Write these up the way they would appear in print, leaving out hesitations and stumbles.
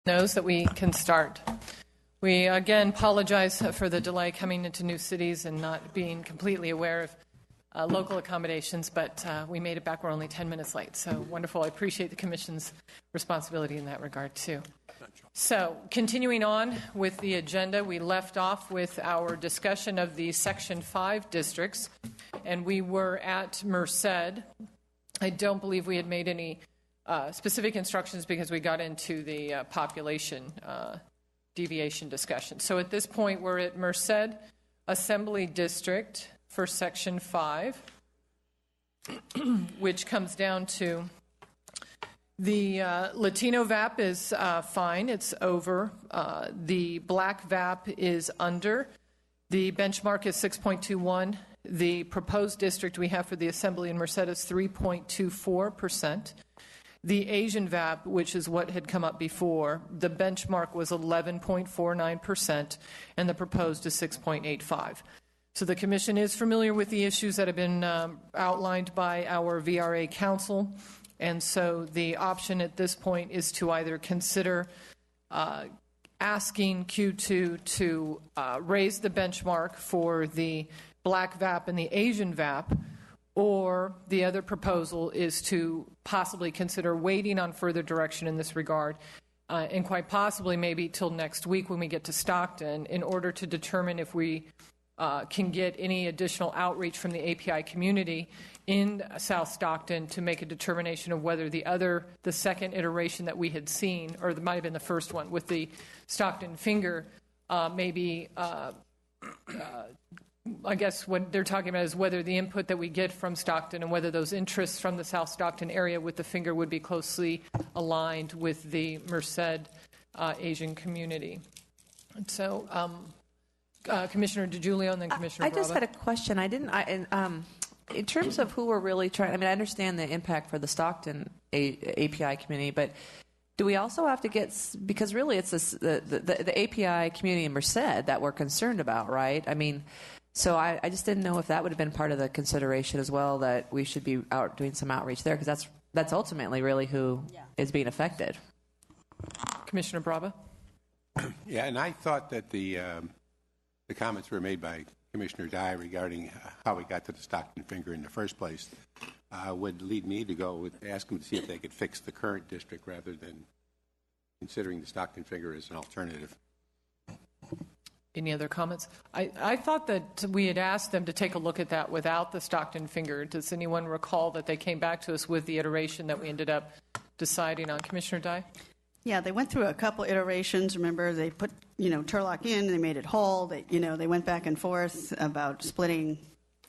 knows that we can start. We again apologize for the delay coming into new cities and not being completely aware of local accommodations, but we made it back. We're only 10 minutes late, so wonderful. I appreciate the Commission's responsibility in that regard, too. So, continuing on with the agenda, we left off with our discussion of the Section 5 districts, and we were at Merced. I don't believe we had made any specific instructions because we got into the population deviation discussion. So at this point, we're at Merced Assembly District for Section 5, which comes down to the Latino VAP is fine. It's over. The Black VAP is under. The benchmark is 6.21. The proposed district we have for the Assembly in Merced is 3.24%. The Asian VAP, which is what had come up before, the benchmark was 11.49%, and the proposed is 6.85%. So the Commission is familiar with the issues that have been outlined by our VRA Council, and so the option at this point is to either consider asking Q2 to raise the benchmark for the Black VAP and the Asian VAP, or the other proposal is to possibly consider waiting on further direction in this regard, and quite possibly maybe till next week when we get to Stockton, in order to determine if we can get any additional outreach from the API community in South Stockton to make a determination of whether the second iteration that we had seen, or it might have been the first one with the Stockton finger, maybe I guess what they're talking about is whether the input that we get from Stockton and whether those interests from the South Stockton area with the finger would be closely aligned with the Merced Asian community. And so, Commissioner DiGiulio and then Commissioner Brava. I just had a question. In terms of who we're really trying, I mean, I understand the impact for the Stockton API community, but do we also have to get, because really it's the API community in Merced that we're concerned about, right? I mean, so I just didn't know if that would have been part of the consideration as well, that we should be out doing some outreach there, because that's ultimately really who is being affected. Commissioner Brava? Yeah, and I thought that the comments were made by Commissioner Dye regarding how we got to the Stockton finger in the first place would lead me to go ask them to see if they could fix the current district rather than considering the Stockton finger as an alternative. Any other comments? I thought that we had asked them to take a look at that without the Stockton finger. Does anyone recall that they came back to us with the iteration that we ended up deciding on? Commissioner Dye? Yeah, they went through a couple iterations. Remember, they put, Turlock in, they made it whole. They went back and forth about splitting,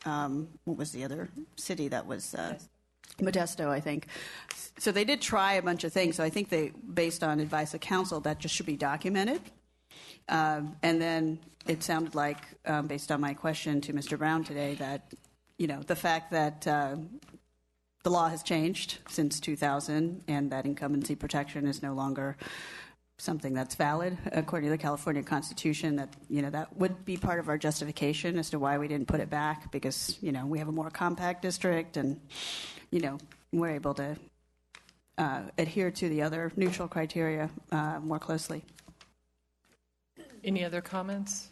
what was the other city that was, Modesto, I think. So they did try a bunch of things. So I think they, based on advice of counsel, that just should be documented. And then it sounded like, based on my question to Mr. Brown today, that, the fact that the law has changed since 2000 and that incumbency protection is no longer something that's valid according to the California Constitution, that, that would be part of our justification as to why we didn't put it back, because, we have a more compact district and, we're able to adhere to the other neutral criteria more closely. Any other comments?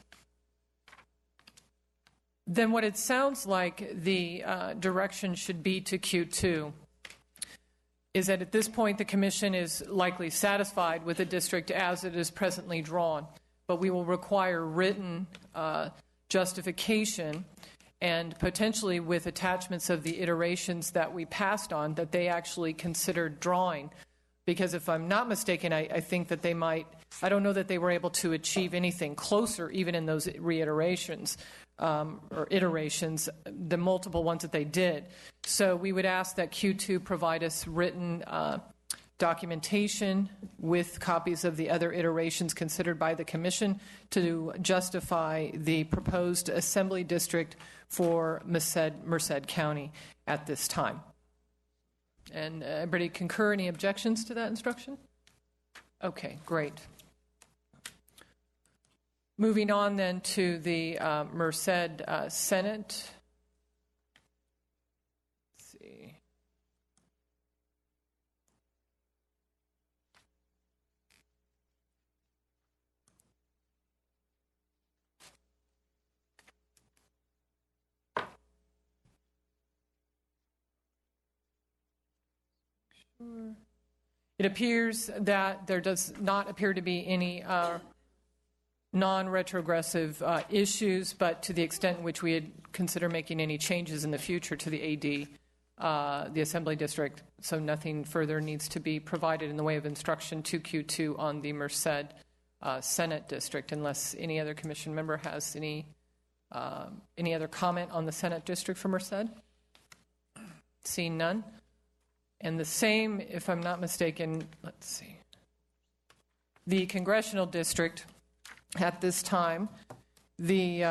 Then what it sounds like the direction should be to Q2 is that at this point the Commission is likely satisfied with the district as it is presently drawn, but we will require written justification and potentially with attachments of the iterations that we passed on that they actually considered drawing. Because if I'm not mistaken, I think that they might, I don't know that they were able to achieve anything closer even in those reiterations or iterations, the multiple ones that they did. So we would ask that Q2 provide us written documentation with copies of the other iterations considered by the Commission to justify the proposed assembly district for Merced County at this time. And everybody concur? Any objections to that instruction? Okay, great. Moving on then to the Merced Senate. Let's see. It appears that there does not appear to be any non-retrogressive issues, but to the extent in which we had consider making any changes in the future to the AD, the Assembly District, so nothing further needs to be provided in the way of instruction to Q2 on the Merced Senate District, unless any other commission member has any other comment on the Senate District for Merced. Seeing none. And the same, if I'm not mistaken, let's see. The Congressional District, at this time, the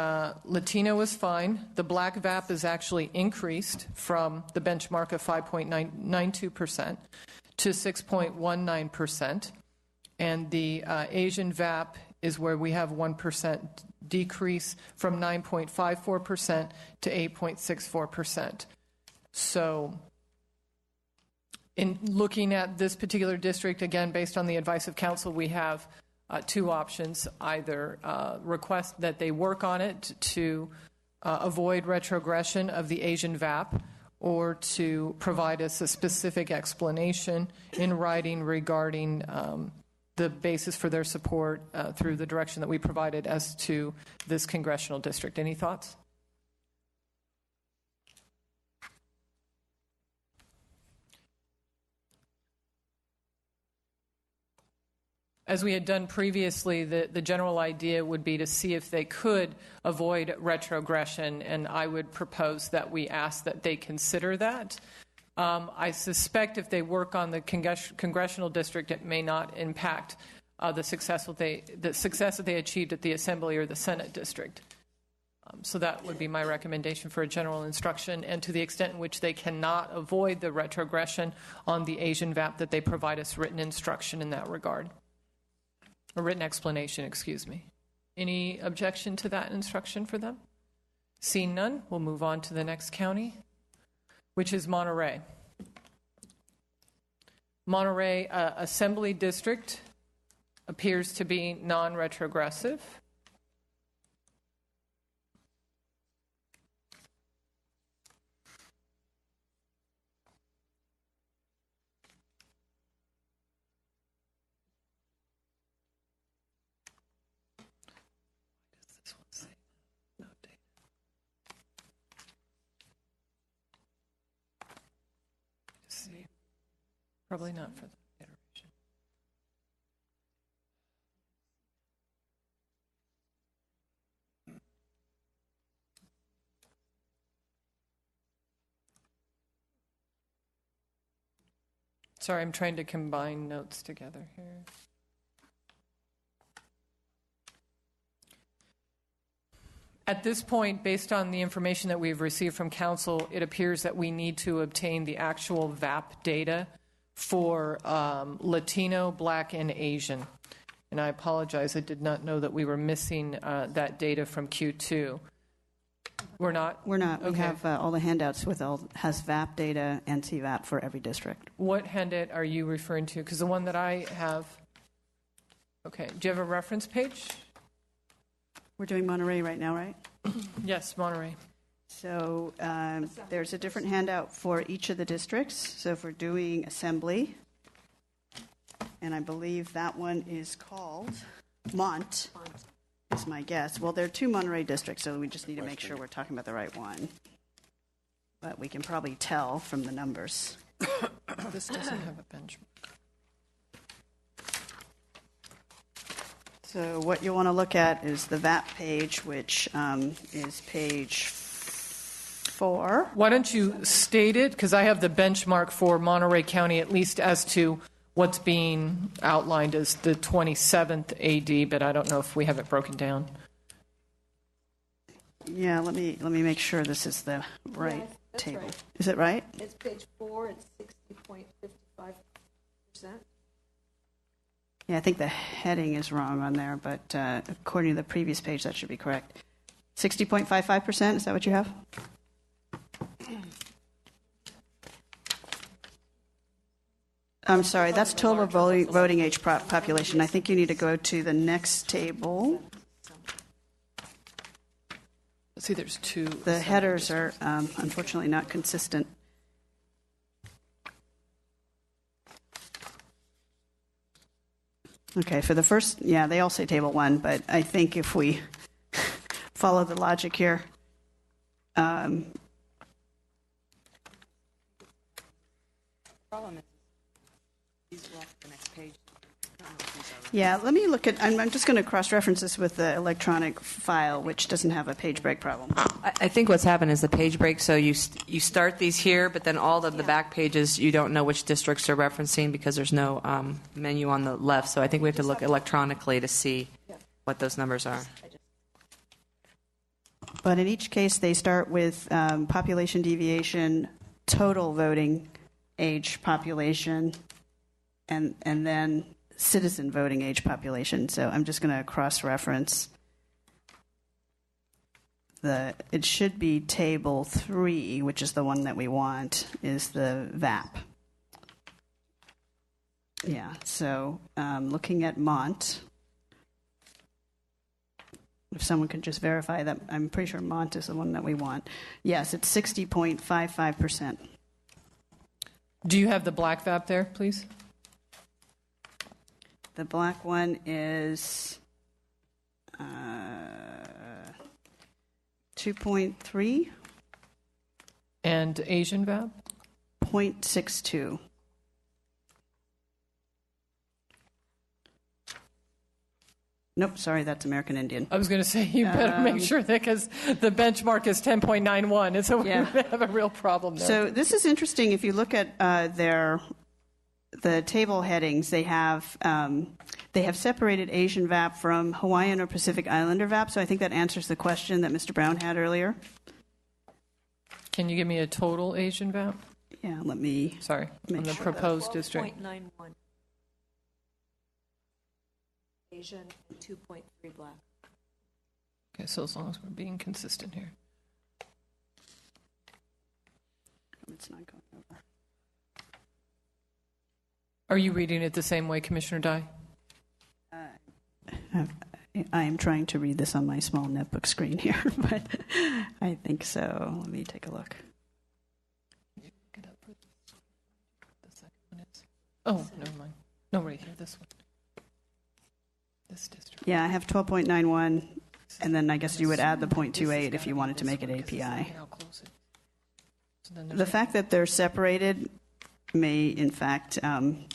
Latino is fine. The Black VAP is actually increased from the benchmark of 5.92% to 6.19%. And the Asian VAP is where we have 1% decrease from 9.54% to 8.64%. So in looking at this particular district, again, based on the advice of council, we have two options: either request that they work on it to avoid retrogression of the Asian VAP, or to provide us a specific explanation in writing regarding the basis for their support through the direction that we provided as to this congressional district. Any thoughts? As we had done previously, the general idea would be to see if they could avoid retrogression, and I would propose that we ask that they consider that. I suspect if they work on the congressional district, it may not impact the success that they achieved at the Assembly or the Senate district. So that would be my recommendation for a general instruction, and to the extent in which they cannot avoid the retrogression on the Asian VAP, that they provide us written instruction in that regard. A written explanation, excuse me. Any objection to that instruction for them? Seeing none, we'll move on to the next county, which is Monterey. Monterey Assembly District appears to be non-retrogressive. Probably not for the iteration. Sorry, I'm trying to combine notes together here. At this point, based on the information that we've received from council, it appears that we need to obtain the actual VAP data for Latino, Black, and Asian. And I apologize, I did not know that we were missing that data from Q2. We're not? We're not. Okay. We have all the handouts has VAP data and CVAP for every district. What handout are you referring to? Because the one that I have, okay, do you have a reference page? We're doing Monterey right now, right? Yes, Monterey. So there's a different handout for each of the districts. So if we're doing Assembly, and I believe that one is called Mont, is my guess. Well, there are two Monterey districts, so we just need to make sure we're talking about the right one. But we can probably tell from the numbers. This doesn't have a benchmark. So what you want to look at is the VAP page, which is page 4. Why don't you state it? Because I have the benchmark for Monterey County, at least as to what's being outlined as the 27th AD, but I don't know if we have it broken down. Yeah, let me make sure this is the right table. Right. Is it right? It's page 4, it's 60.55%. Yeah, I think the heading is wrong on there, but according to the previous page, that should be correct. 60.55%, is that what you have? I'm sorry, that's total voting age population. I think you need to go to the next table. See, there's two. The headers are unfortunately not consistent. Okay, for the first, yeah, they all say table 1, but I think if we follow the logic here, Problem is, these go off the next page. yeah, let me look at, I'm just going to cross-reference this with the electronic file, which doesn't have a page break problem. I think what's happened is the page break, so you start these here, but then all of the back pages, you don't know which districts are referencing because there's no menu on the left. So I think we have to look electronically to see what those numbers are. But in each case, they start with population deviation, total voting age population, and then citizen voting age population. So I'm just going to cross-reference. It should be table 3, which is the one that we want, is the VAP. Yeah, so looking at Mont, if someone could just verify that, I'm pretty sure Mont is the one that we want. Yes, it's 60.55%. Do you have the black VAP there, please? The black one is 2.3. And Asian VAP? 0.62. Nope, sorry, that's American Indian. I was going to say, you better make sure that, because the benchmark is 10.91, and so we have a real problem there. So this is interesting. If you look at the table headings, they have separated Asian VAP from Hawaiian or Pacific Islander VAP. So I think that answers the question that Mr. Brown had earlier. Can you give me a total Asian VAP? Yeah, let me. Sorry, on the sure. proposed district. 12.91 Asian and 2.3 black. Okay, so as long as we're being consistent here. It's not going over. Are you reading it the same way, Commissioner Dye? I am trying to read this on my small netbook screen here, but I think so. Let me take a look. Oh, never mind. No, right here, this one. This district. Yeah, I have 12.91, and then I guess you would add the 0.28 if you wanted to make it API. The fact that they're separated may, in fact,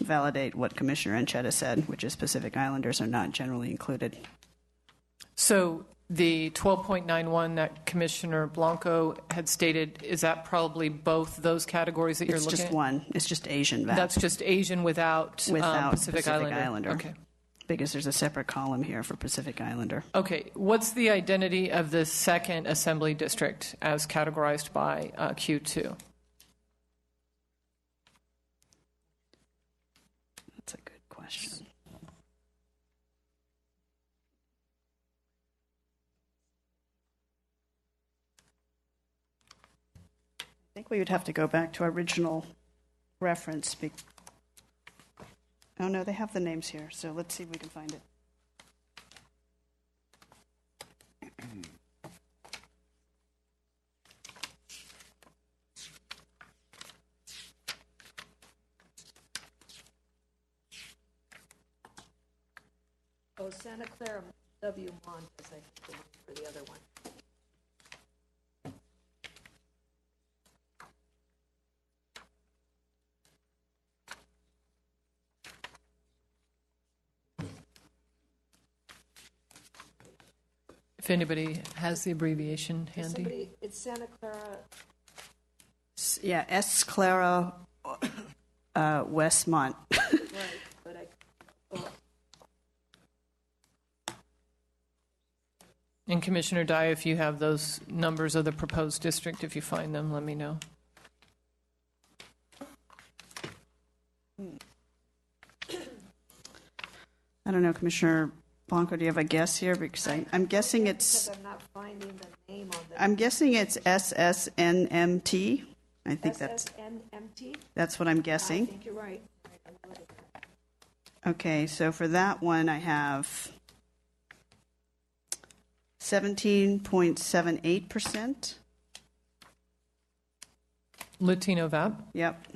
validate what Commissioner Anchetta said, which is Pacific Islanders are not generally included. So the 12.91 that Commissioner Blanco had stated, is that probably both those categories that you're It's looking at? just one. It's just Asian VAP. That's just Asian without, Pacific Islander. Okay. Because there's a separate column here for Pacific Islander. Okay. What's the identity of the second assembly district as categorized by Q2? That's a good question. I think we would have to go back to our original reference. Oh, no, they have the names here, so let's see if we can find it. Oh, Santa Clara W. Mont is, I think, the one for the other one. If anybody has the abbreviation handy. It's Santa Clara. Yeah, S. Clara Westmont. Right, but And Commissioner Dye, if you have those numbers of the proposed district, if you find them, let me know. I don't know, Commissioner Blanco, do you have a guess here? Because I'm guessing it's. I'm not finding the name on the. I'm guessing it's SSNMT. I think that's what I'm guessing. I think you're right. Okay, so for that one, I have 17.78%. Latino VAP. Yep.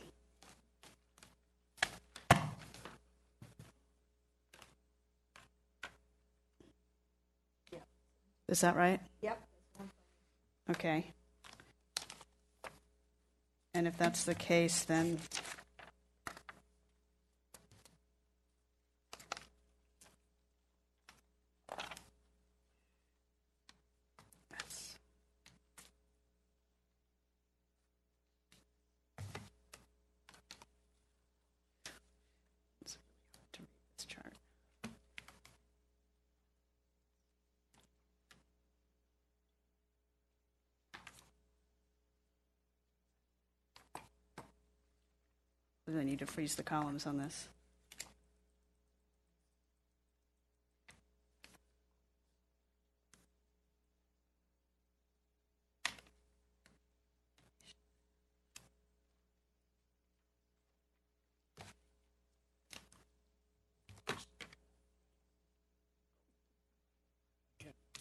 Is that right? Yep. Okay. And if that's the case, then that's to read this chart. I need to freeze the columns on this.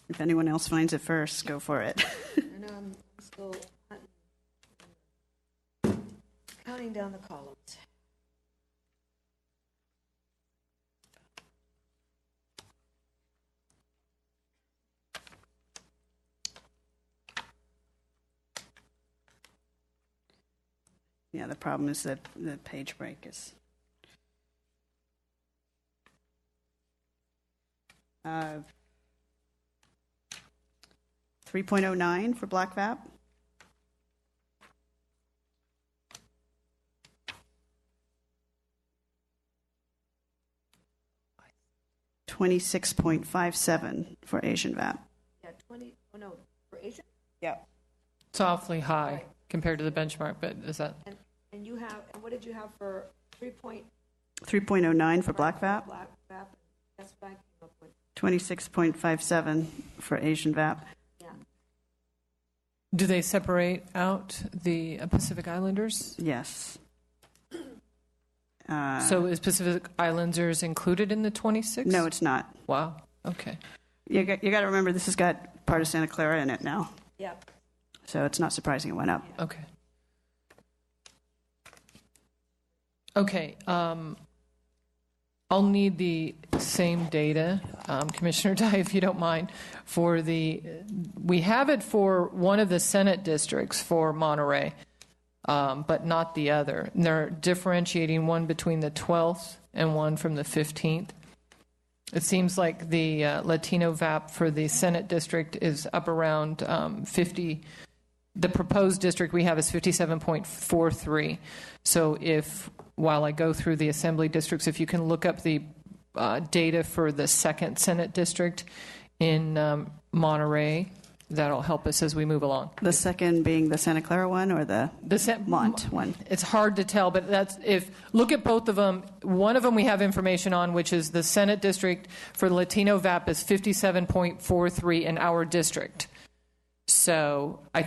If anyone else finds it first, go for it. And I'm still counting down the columns. Yeah, the problem is that the page break is 3.09 for Black VAP. $26.57 for Asian VAP. Yeah, 20, oh no, for Asian? Yeah. It's awfully high compared to the benchmark, but is that? And you have, and what did you have for 3.09 for Black VAP. Black VAP? That's what I came up with. 26.57 for Asian VAP. Yeah. Do they separate out the Pacific Islanders? Yes. So is Pacific Islanders included in the 26? No, it's not. Wow. Okay. You got to remember this has got part of Santa Clara in it now, Yeah. so it's not surprising it went up. Okay. Okay. I'll need the same data, Commissioner Dye, if you don't mind, for we have it for one of the Senate districts for Monterey, but not the other. And they're differentiating one between the 12th and one from the 15th. It seems like the Latino VAP for the Senate district is up around 50. The proposed district we have is 57.43. So while I go through the assembly districts, if you can look up the data for the second Senate district in Monterey, that'll help us as we move along. The second being the Santa Clara one or the Mont one? It's hard to tell, but look at both of them. One of them we have information on, which is the Senate district for the Latino VAP is 57.43 in our district. So I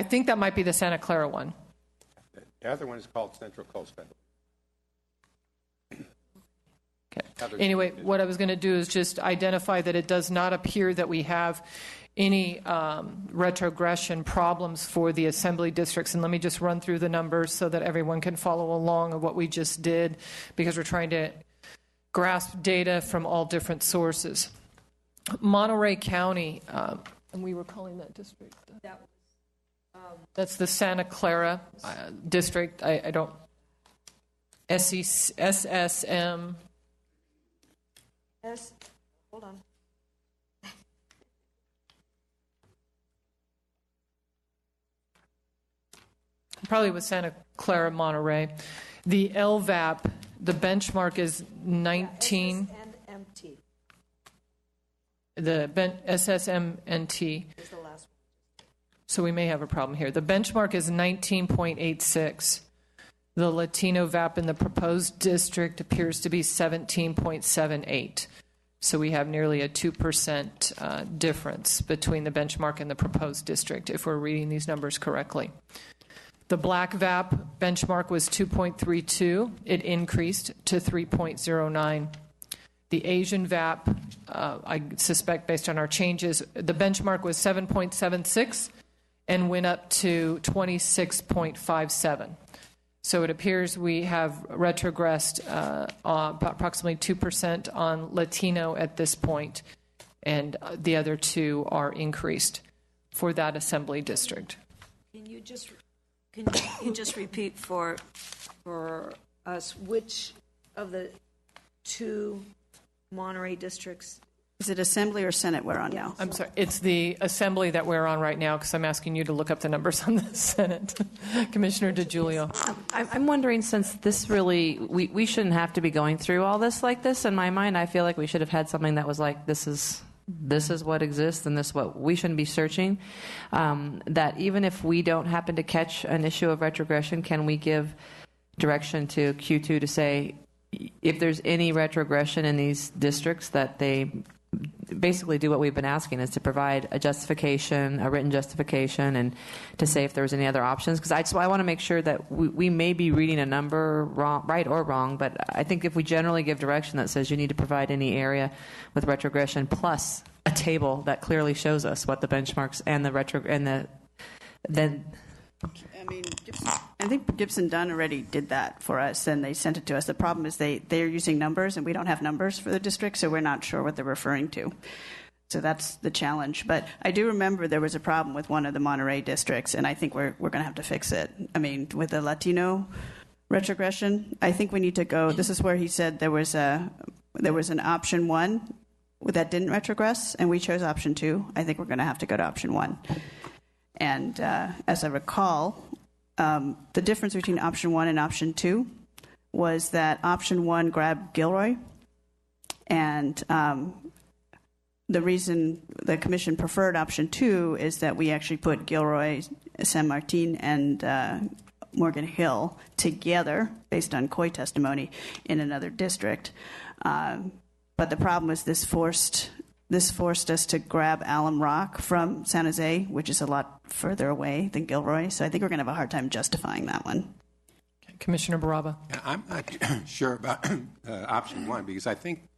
think that might be the Santa Clara one. The other one is called Central Coast Federal. Okay. Anyway, what I was going to do is just identify that it does not appear that we have any retrogression problems for the assembly districts. And let me just run through the numbers so that everyone can follow along of what we just did, because we're trying to grasp data from all different sources. Monterey County, and we were calling that district. That's the Santa Clara district. I don't. SSM. Hold on. Probably with Santa Clara, Monterey. The LVAP, the benchmark is 19. SSMNT The SSMNT. is the last one. So we may have a problem here. The benchmark is 19.86. The Latino VAP in the proposed district appears to be 17.78. So we have nearly a 2% difference between the benchmark and the proposed district, if we're reading these numbers correctly. The Black VAP benchmark was 2.32. It increased to 3.09. The Asian VAP, I suspect based on our changes, the benchmark was 7.76 and went up to 26.57. So it appears we have retrogressed approximately 2% on Latino at this point, and the other 2 are increased for that assembly district. Can you just repeat for us which of the 2 Monterey districts? Is it Assembly or Senate we're on now? I'm sorry, it's the assembly that we're on right now because I'm asking you to look up the numbers on the Senate. Commissioner DiGiulio. I'm wondering, since this really, we shouldn't have to be going through all this like this. In my mind, I feel like we should have had something that was like, this is what exists and this is what we shouldn't be searching. That even if we don't happen to catch an issue of retrogression, can we give direction to Q2 to say, if there's any retrogression in these districts, that they basically do what we've been asking, is to provide a justification, a written justification, and to say if there's any other options. Because I want to make sure that we may be reading a number wrong, right or wrong, but I think if we generally give direction that says you need to provide any area with retrogression plus a table that clearly shows us what the benchmarks and the then. I mean, I think Gibson Dunn already did that for us, and they sent it to us. The problem is they're using numbers, and we don't have numbers for the district, so we're not sure what they're referring to. So that's the challenge. But I do remember there was a problem with one of the Monterey districts, and I think we're going to have to fix it. I mean, with the Latino retrogression, I think we need to go. This is where he said there was an option 1 that didn't retrogress, and we chose option 2. I think we're going to have to go to option 1. And as I recall, the difference between option 1 and option 2 was that option 1 grabbed Gilroy, and the reason the commission preferred option 2 is that we actually put Gilroy, San Martin, and Morgan Hill together based on COI testimony in another district. But the problem was this forced us to grab Alum Rock from San Jose, which is a lot further away than Gilroy. So I think we're going to have a hard time justifying that one. Commissioner Baraba. Yeah, I'm not sure about option 1 because I think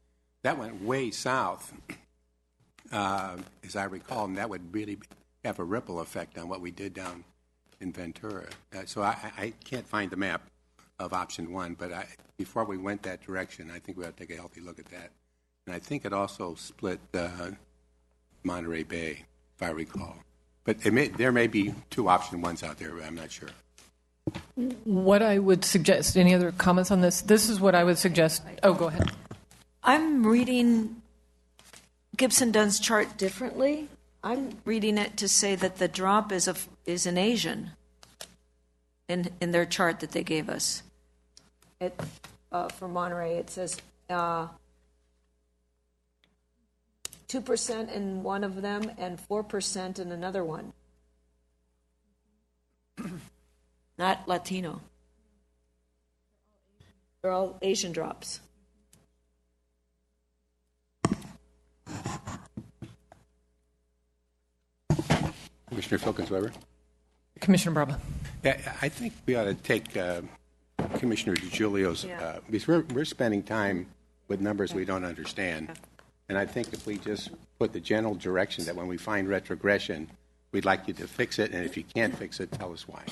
that went way south, as I recall, and that would really have a ripple effect on what we did down in Ventura. So I can't find the map of option 1, but before we went that direction, I think we ought to take a healthy look at that. And I think it also split Monterey Bay, if I recall. But there may be 2 option 1s out there, but I'm not sure. What I would suggest, any other comments on this? This is what I would suggest. Oh, go ahead. I'm reading Gibson Dunn's chart differently. I'm reading it to say that the drop is an Asian in their chart that they gave us. For Monterey, it says 2% in one of them and 4% in another one. Not Latino. They're all Asian drops. Commissioner Filkins-Weber? Commissioner Baraba. Yeah, I think we ought to take Commissioner DiGiulio's, because we're spending time with numbers we don't understand. And I think if we just put the general direction that when we find retrogression, we'd like you to fix it, and if you can't fix it, tell us why.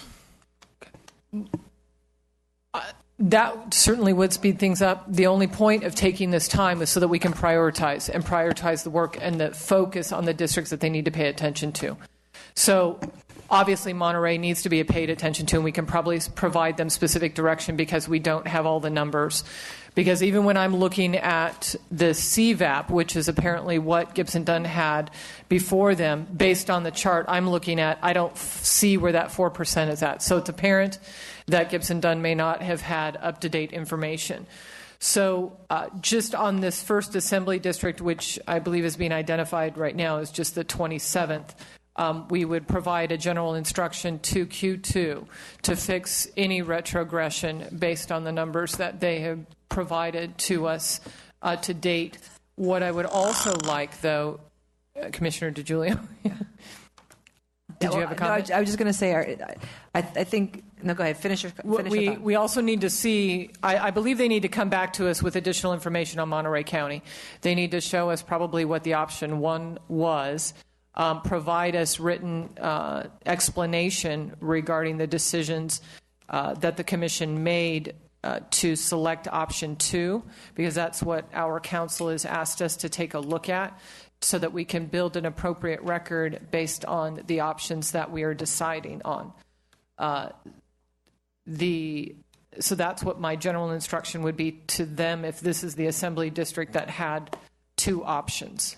That certainly would speed things up. The only point of taking this time is so that we can prioritize the work and the focus on the districts that they need to pay attention to. So obviously Monterey needs to be paid attention to, and we can probably provide them specific direction because we don't have all the numbers. Because even when I'm looking at the CVAP, which is apparently what Gibson Dunn had before them, based on the chart I'm looking at, I don't see where that 4% is at. So it's apparent that Gibson Dunn may not have had up-to-date information. So just on this first assembly district, which I believe is being identified right now as just the 27th, we would provide a general instruction to Q2 to fix any retrogression based on the numbers that they have provided to us to date. What I would also like, though, Commissioner DiGiulio, did you have a comment? No, I was just going to say, I think, no, go ahead, finish your thought. We also need to see, I believe they need to come back to us with additional information on Monterey County. They need to show us probably what the option 1 was, provide us written explanation regarding the decisions that the commission made to select option 2, because that's what our council has asked us to take a look at, so that we can build an appropriate record based on the options that we are deciding on. So that's what my general instruction would be to them if this is the assembly district that had 2 options.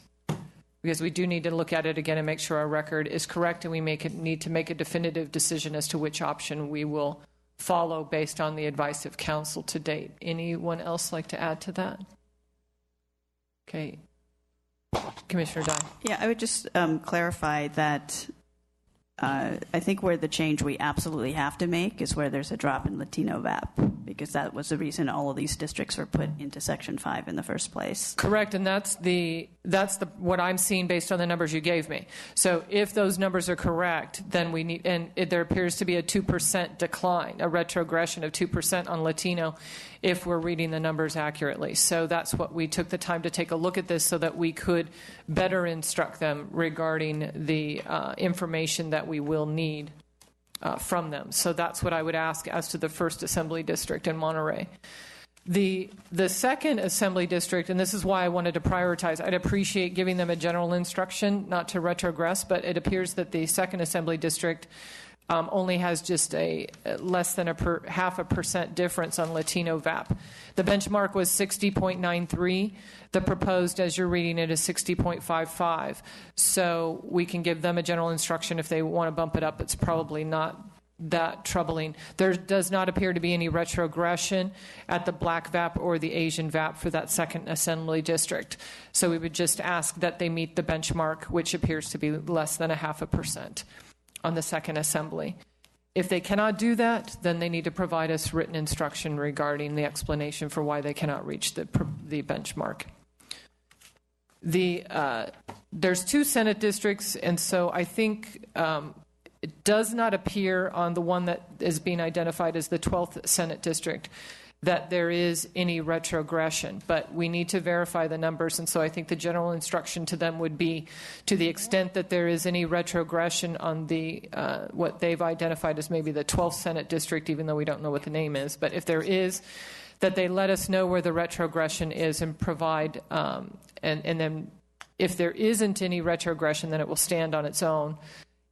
Because we do need to look at it again and make sure our record is correct, and we need to make a definitive decision as to which option we will follow based on the advice of council to date. Anyone else like to add to that? Okay. Commissioner Dye. Yeah, I would just clarify that I think where the change we absolutely have to make is where there's a drop in Latino VAP, because that was the reason all of these districts were put into Section 5 in the first place. Correct, and that's what I'm seeing based on the numbers you gave me. So if those numbers are correct, then we need, and there appears to be a 2% decline, a retrogression of 2% on Latino, if we're reading the numbers accurately. So that's what we took the time to take a look at this, so that we could better instruct them regarding the information that we will need from them. So that's what I would ask as to the first assembly district in Monterey. The second assembly district, and this is why I wanted to prioritize, I'd appreciate giving them a general instruction not to retrogress, but it appears that the second assembly district only has just a less than 0.5% difference on Latino VAP. The benchmark was 60.93. The proposed, as you're reading it, is 60.55. So we can give them a general instruction if they want to bump it up. It's probably not that troubling. There does not appear to be any retrogression at the Black VAP or the Asian VAP for that second assembly district. So we would just ask that they meet the benchmark, which appears to be less than 0.5% on the second assembly. If they cannot do that, then they need to provide us written instruction regarding the explanation for why they cannot reach the benchmark. There's 2 Senate districts, and so I think it does not appear on the one that is being identified as the 12th Senate district that there is any retrogression, but we need to verify the numbers, and so I think the general instruction to them would be, to the extent that there is any retrogression on the what they've identified as maybe the 12th Senate district, even though we don't know what the name is, but if there is, that they let us know where the retrogression is and provide, and then if there isn't any retrogression, then it will stand on its own.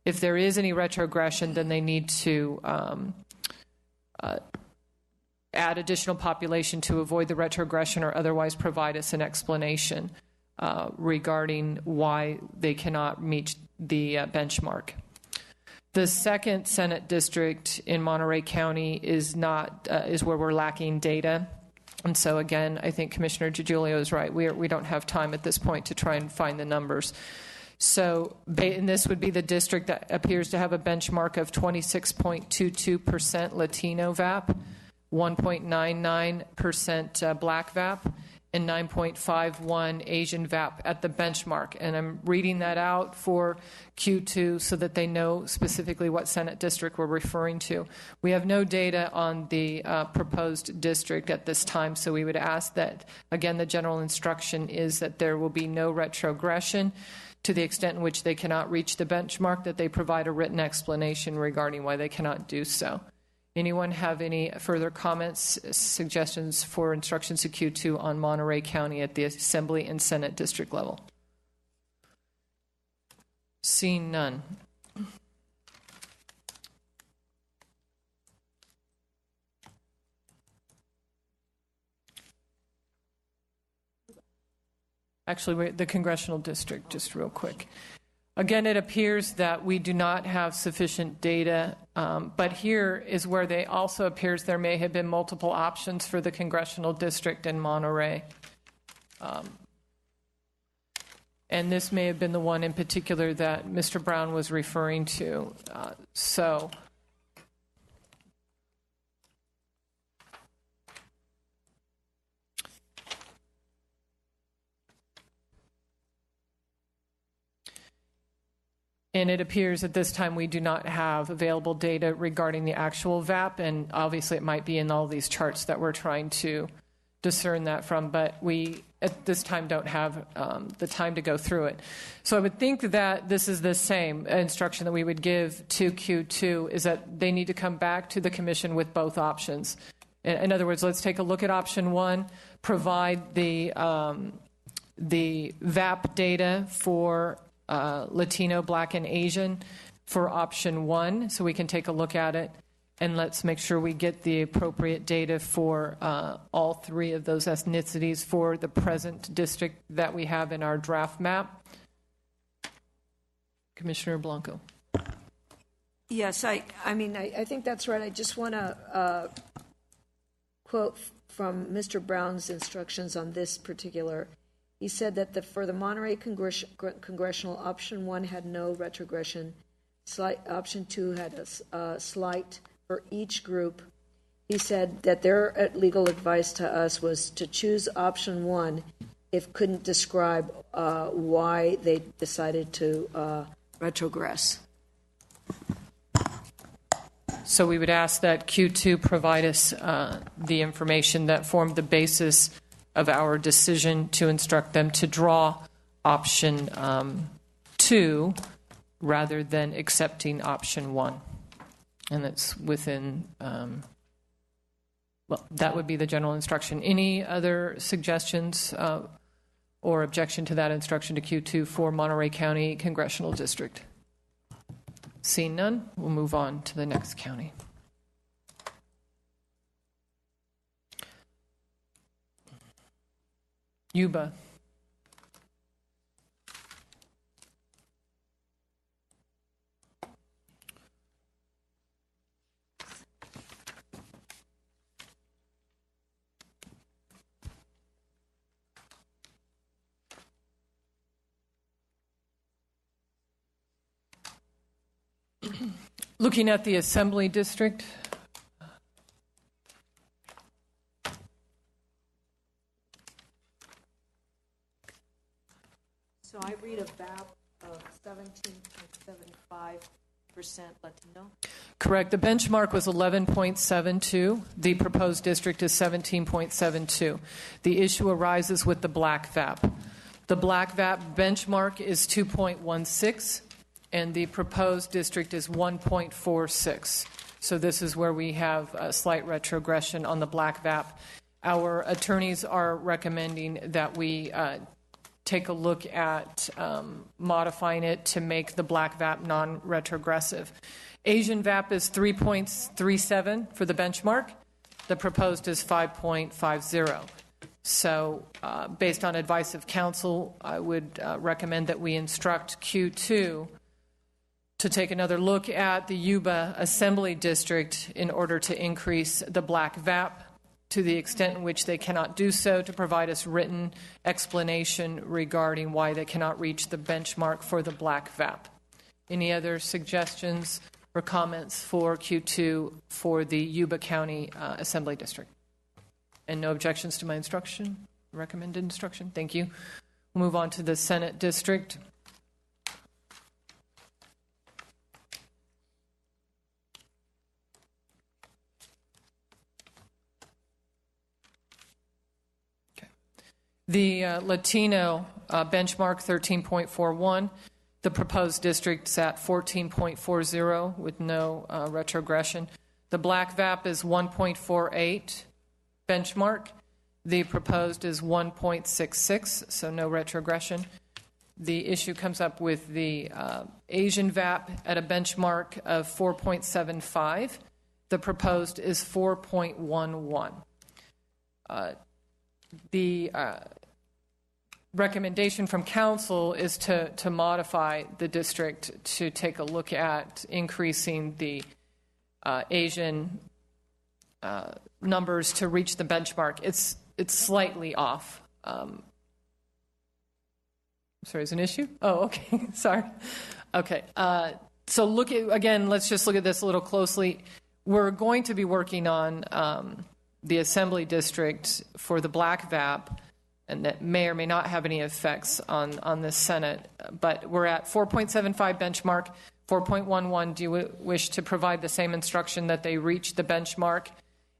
If there is any retrogression, then they need to add additional population to avoid the retrogression, or otherwise provide us an explanation regarding why they cannot meet the benchmark. The second Senate district in Monterey County is where we're lacking data. And so again, I think Commissioner DiGiulio is right. We don't have time at this point to try and find the numbers. So, and this would be the district that appears to have a benchmark of 26.22% Latino VAP, 1.99% Black VAP, and 9.51 Asian VAP at the benchmark. And I'm reading that out for Q2 so that they know specifically what Senate district we're referring to. We have no data on the proposed district at this time, so we would ask that, again, the general instruction is that there will be no retrogression. To the extent in which they cannot reach the benchmark, that they provide a written explanation regarding why they cannot do so. Anyone have any further comments, suggestions for instructions to Q2 on Monterey County at the Assembly and Senate district level? Seeing none. Actually, the congressional district, just real quick. Again, it appears that we do not have sufficient data, but here is where they also appears there may have been multiple options for the congressional district in Monterey. And this may have been the one in particular that Mr. Brown was referring to. And it appears at this time we do not have available data regarding the actual VAP, and obviously it might be in all these charts that we're trying to discern that from, but we at this time don't have the time to go through it. So I would think that this is the same instruction that we would give to Q2, is that they need to come back to the commission with both options In other words, let's take a look at option 1, provide the VAP data for Latino, Black, and Asian for option 1, so we can take a look at it. And let's make sure we get the appropriate data for all 3 of those ethnicities for the present district that we have in our draft map. Commissioner Blanco. Yes, I think that's right. I just want to quote from Mr. Brown's instructions on this particular. He said that for the Monterey congressional, option 1 had no retrogression. Option 2 had a slight for each group. He said that their legal advice to us was to choose option 1 if couldn't describe why they decided to retrogress. So we would ask that Q2 provide us the information that formed the basis of our decision to instruct them to draw option 2 rather than accepting option 1. And that's within, that would be the general instruction. Any other suggestions or objection to that instruction to Q2 for Monterey County Congressional District? Seeing none, we'll move on to the next county. Yuba. Looking at the Assembly District, So I read a VAP of 17.75% Latino. correct, the benchmark was 11.72. The proposed district is 17.72. The issue arises with the Black VAP. The Black VAP benchmark is 2.16. And the proposed district is 1.46. So this is where we have a slight retrogression on the Black VAP. Our attorneys are recommending that we take a look at modifying it to make the Black VAP non-retrogressive. Asian VAP is 3.37 for the benchmark. The proposed is 5.50. So based on advice of counsel, I would recommend that we instruct Q2 to take another look at the Yuba Assembly District in order to increase the Black VAP to the extent in which they cannot do so, to provide us written explanation regarding why they cannot reach the benchmark for the Black VAP. Any other suggestions or comments for Q2 for the Yuba County Assembly District? And no objections to my instruction, recommended instruction? Thank you. We'll move on to the Senate District. The Latino benchmark 13.41. The proposed district's at 14.40 with no retrogression. The Black VAP is 1.48 benchmark. The proposed is 1.66, so no retrogression. The issue comes up with the Asian VAP at a benchmark of 4.75. The proposed is 4.11. The recommendation from council is to modify the district to take a look at increasing the Asian numbers to reach the benchmark. It's slightly off. Sorry, is an issue? Oh, okay. Sorry. Okay. So let's just look at this a little closely. We're going to be working on the Assembly District for the Black VAP, and that may or may not have any effects on the Senate. But we're at 4.75 benchmark, 4.11. Do you wish to provide the same instruction that they reach the benchmark,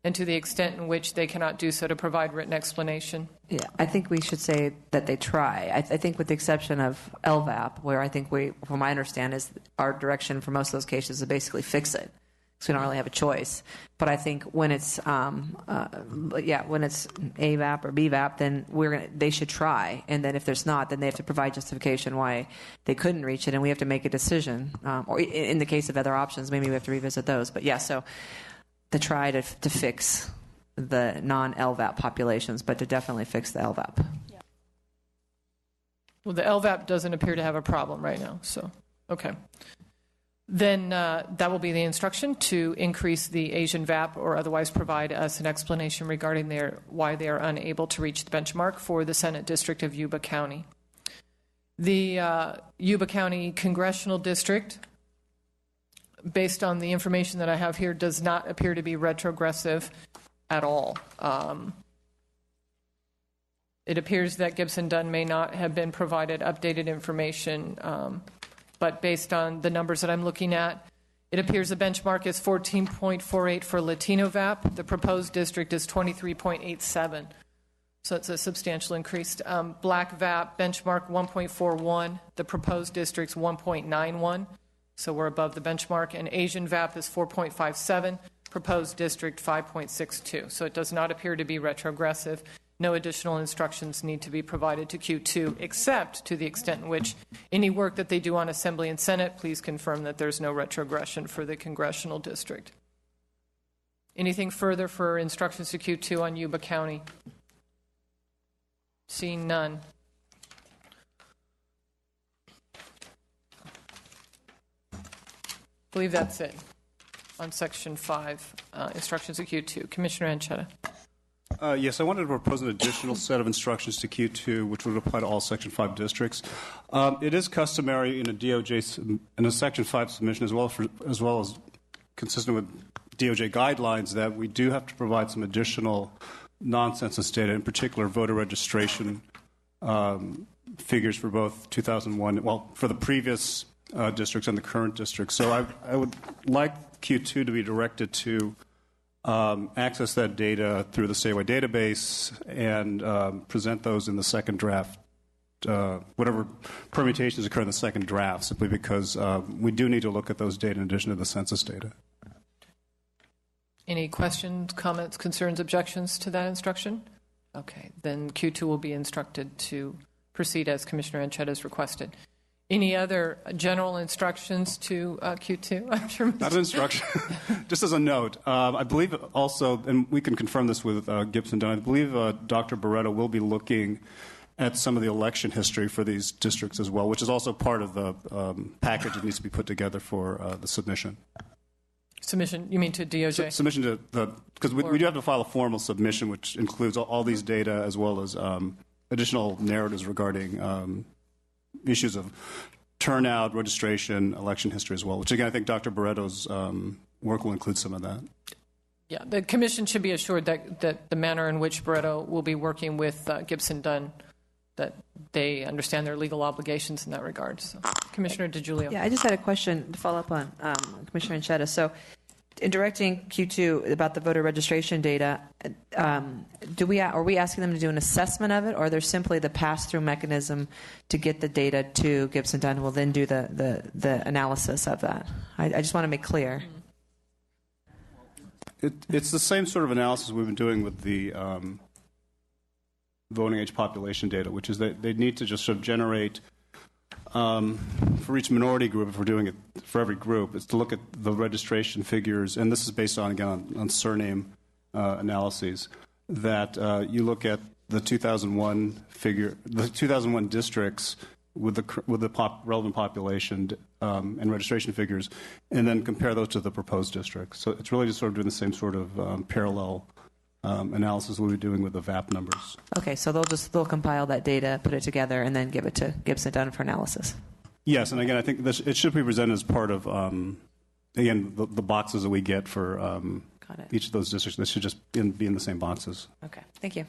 and to the extent in which they cannot do so, to provide written explanation? Yeah, I think we should say that they try. I think with the exception of LVAP, where I think from my understanding is our direction for most of those cases is basically fix it. so we don't really have a choice. But I think when it's when it's AVAP or BVAP, then they should try, and then if there's not, then they have to provide justification why they couldn't reach it, and we have to make a decision. Or in the case of other options, maybe we have to revisit those. But yeah, so to try to fix the non-LVAP populations, but to definitely fix the LVAP. Yeah. Well, the LVAP doesn't appear to have a problem right now, so okay. Then that will be the instruction to increase the Asian VAP or otherwise provide us an explanation regarding why they are unable to reach the benchmark for the Senate District of Yuba County. The Yuba County Congressional District, based on the information that I have here, does not appear to be retrogressive at all. It appears that Gibson-Dunn may not have been provided updated information, but based on the numbers that I'm looking at, it appears the benchmark is 14.48 for Latino VAP. The proposed district is 23.87. So it's a substantial increase. Black VAP benchmark 1.41. The proposed district's 1.91. So we're above the benchmark. And Asian VAP is 4.57. Proposed district 5.62. So it does not appear to be retrogressive. No additional instructions need to be provided to Q2, except to the extent in which any work that they do on Assembly and Senate, please confirm that there's no retrogression for the congressional district. Anything further for instructions to Q2 on Yuba County? Seeing none. I believe that's it on Section 5, instructions to Q2. Commissioner Anchetta. Yes, I wanted to propose an additional set of instructions to Q2, which would apply to all Section 5 districts. It is customary in a DOJ in a Section 5 submission, as well as consistent with DOJ guidelines, that we do have to provide some additional non-census data, in particular voter registration figures for both 2001, well, for the previous districts and the current districts. So I would like Q2 to be directed to access that data through the statewide database and present those in the second draft, whatever permutations occur in the second draft, simply because we do need to look at those data in addition to the census data. Any questions, comments, concerns, objections to that instruction? Okay, then Q2 will be instructed to proceed as Commissioner Anchetta has requested. Any other general instructions to Q2? I'm sure not an instruction, just as a note. I believe also, and we can confirm this with Gibson-Dunn, I believe Dr. Barreto will be looking at some of the election history for these districts as well, which is also part of the package that needs to be put together for the submission. Submission, you mean to DOJ? Submission to the, because we do have to file a formal submission, which includes all these data as well as additional narratives regarding issues of turnout, registration, election history as well, which again, I think Dr. Barreto's work will include some of that. Yeah, the Commission should be assured that the manner in which Barreto will be working with Gibson-Dunn, that they understand their legal obligations in that regard. So, Commissioner DiGiulio. Yeah, I just had a question to follow up on Commissioner Anchetta. So, in directing Q2 about the voter registration data, are we asking them to do an assessment of it, or there's simply the pass-through mechanism to get the data to Gibson-Dunn, who will then do the analysis of that? I just want to make clear. It's the same sort of analysis we've been doing with the voting age population data, which is that they need to just sort of generate, for each minority group, if we're doing it for every group, is to look at the registration figures, and this is based on, again, on surname analyses, that you look at the 2001 figure, the 2001 districts with the relevant population and registration figures, and then compare those to the proposed districts. So it's really just sort of doing the same sort of parallel analysis we'll be doing with the VAP numbers. Okay, so they'll compile that data, put it together, and then give it to Gibson-Dunn for analysis. Yes, and again, I think it should be presented as part of, again, the boxes that we get for each of those districts. They should just be in the same boxes. Okay, thank you.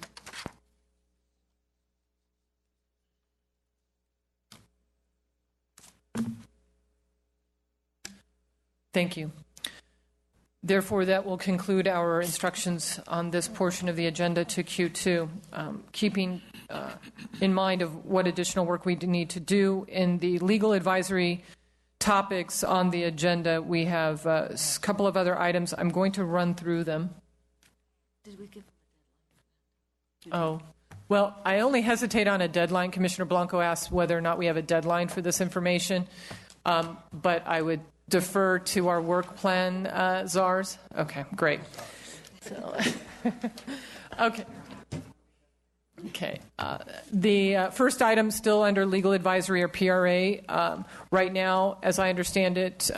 Thank you. Therefore, that will conclude our instructions on this portion of the agenda to Q2, keeping in mind of what additional work we need to do in the legal advisory topics on the agenda. We have a couple of other items. I'm going to run through them. Did we give? Oh, well, I only hesitate on a deadline. Commissioner Blanco asked whether or not we have a deadline for this information, but I would defer to our work plan czars. Okay, great. So, okay. Okay. The first item still under legal advisory or PRA. Right now, as I understand it,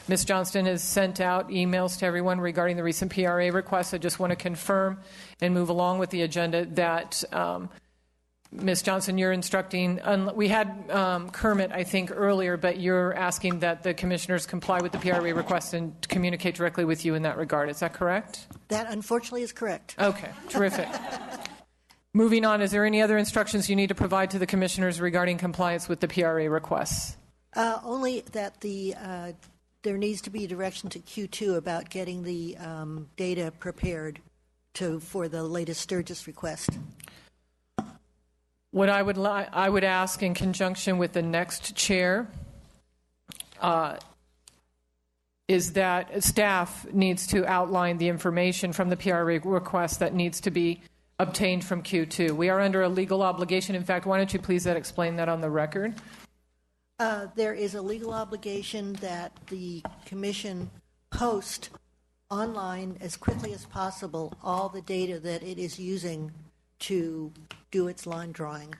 Ms. Johnston has sent out emails to everyone regarding the recent PRA requests. I just want to confirm and move along with the agenda that Ms. Johnson, you're instructing, we had Kermit, I think, earlier, but you're asking that the commissioners comply with the PRA request and communicate directly with you in that regard. Is that correct? That, unfortunately, is correct. Okay, terrific. Moving on, is there any other instructions you need to provide to the commissioners regarding compliance with the PRA requests? Only that there needs to be direction to Q2 about getting the data prepared for the latest Sturgis request. What I would ask in conjunction with the next chair is that staff needs to outline the information from the PRA request that needs to be obtained from Q2. We are under a legal obligation. In fact, why don't you please explain that on the record? There is a legal obligation that the commission post online as quickly as possible all the data that it is using to do its line drawing,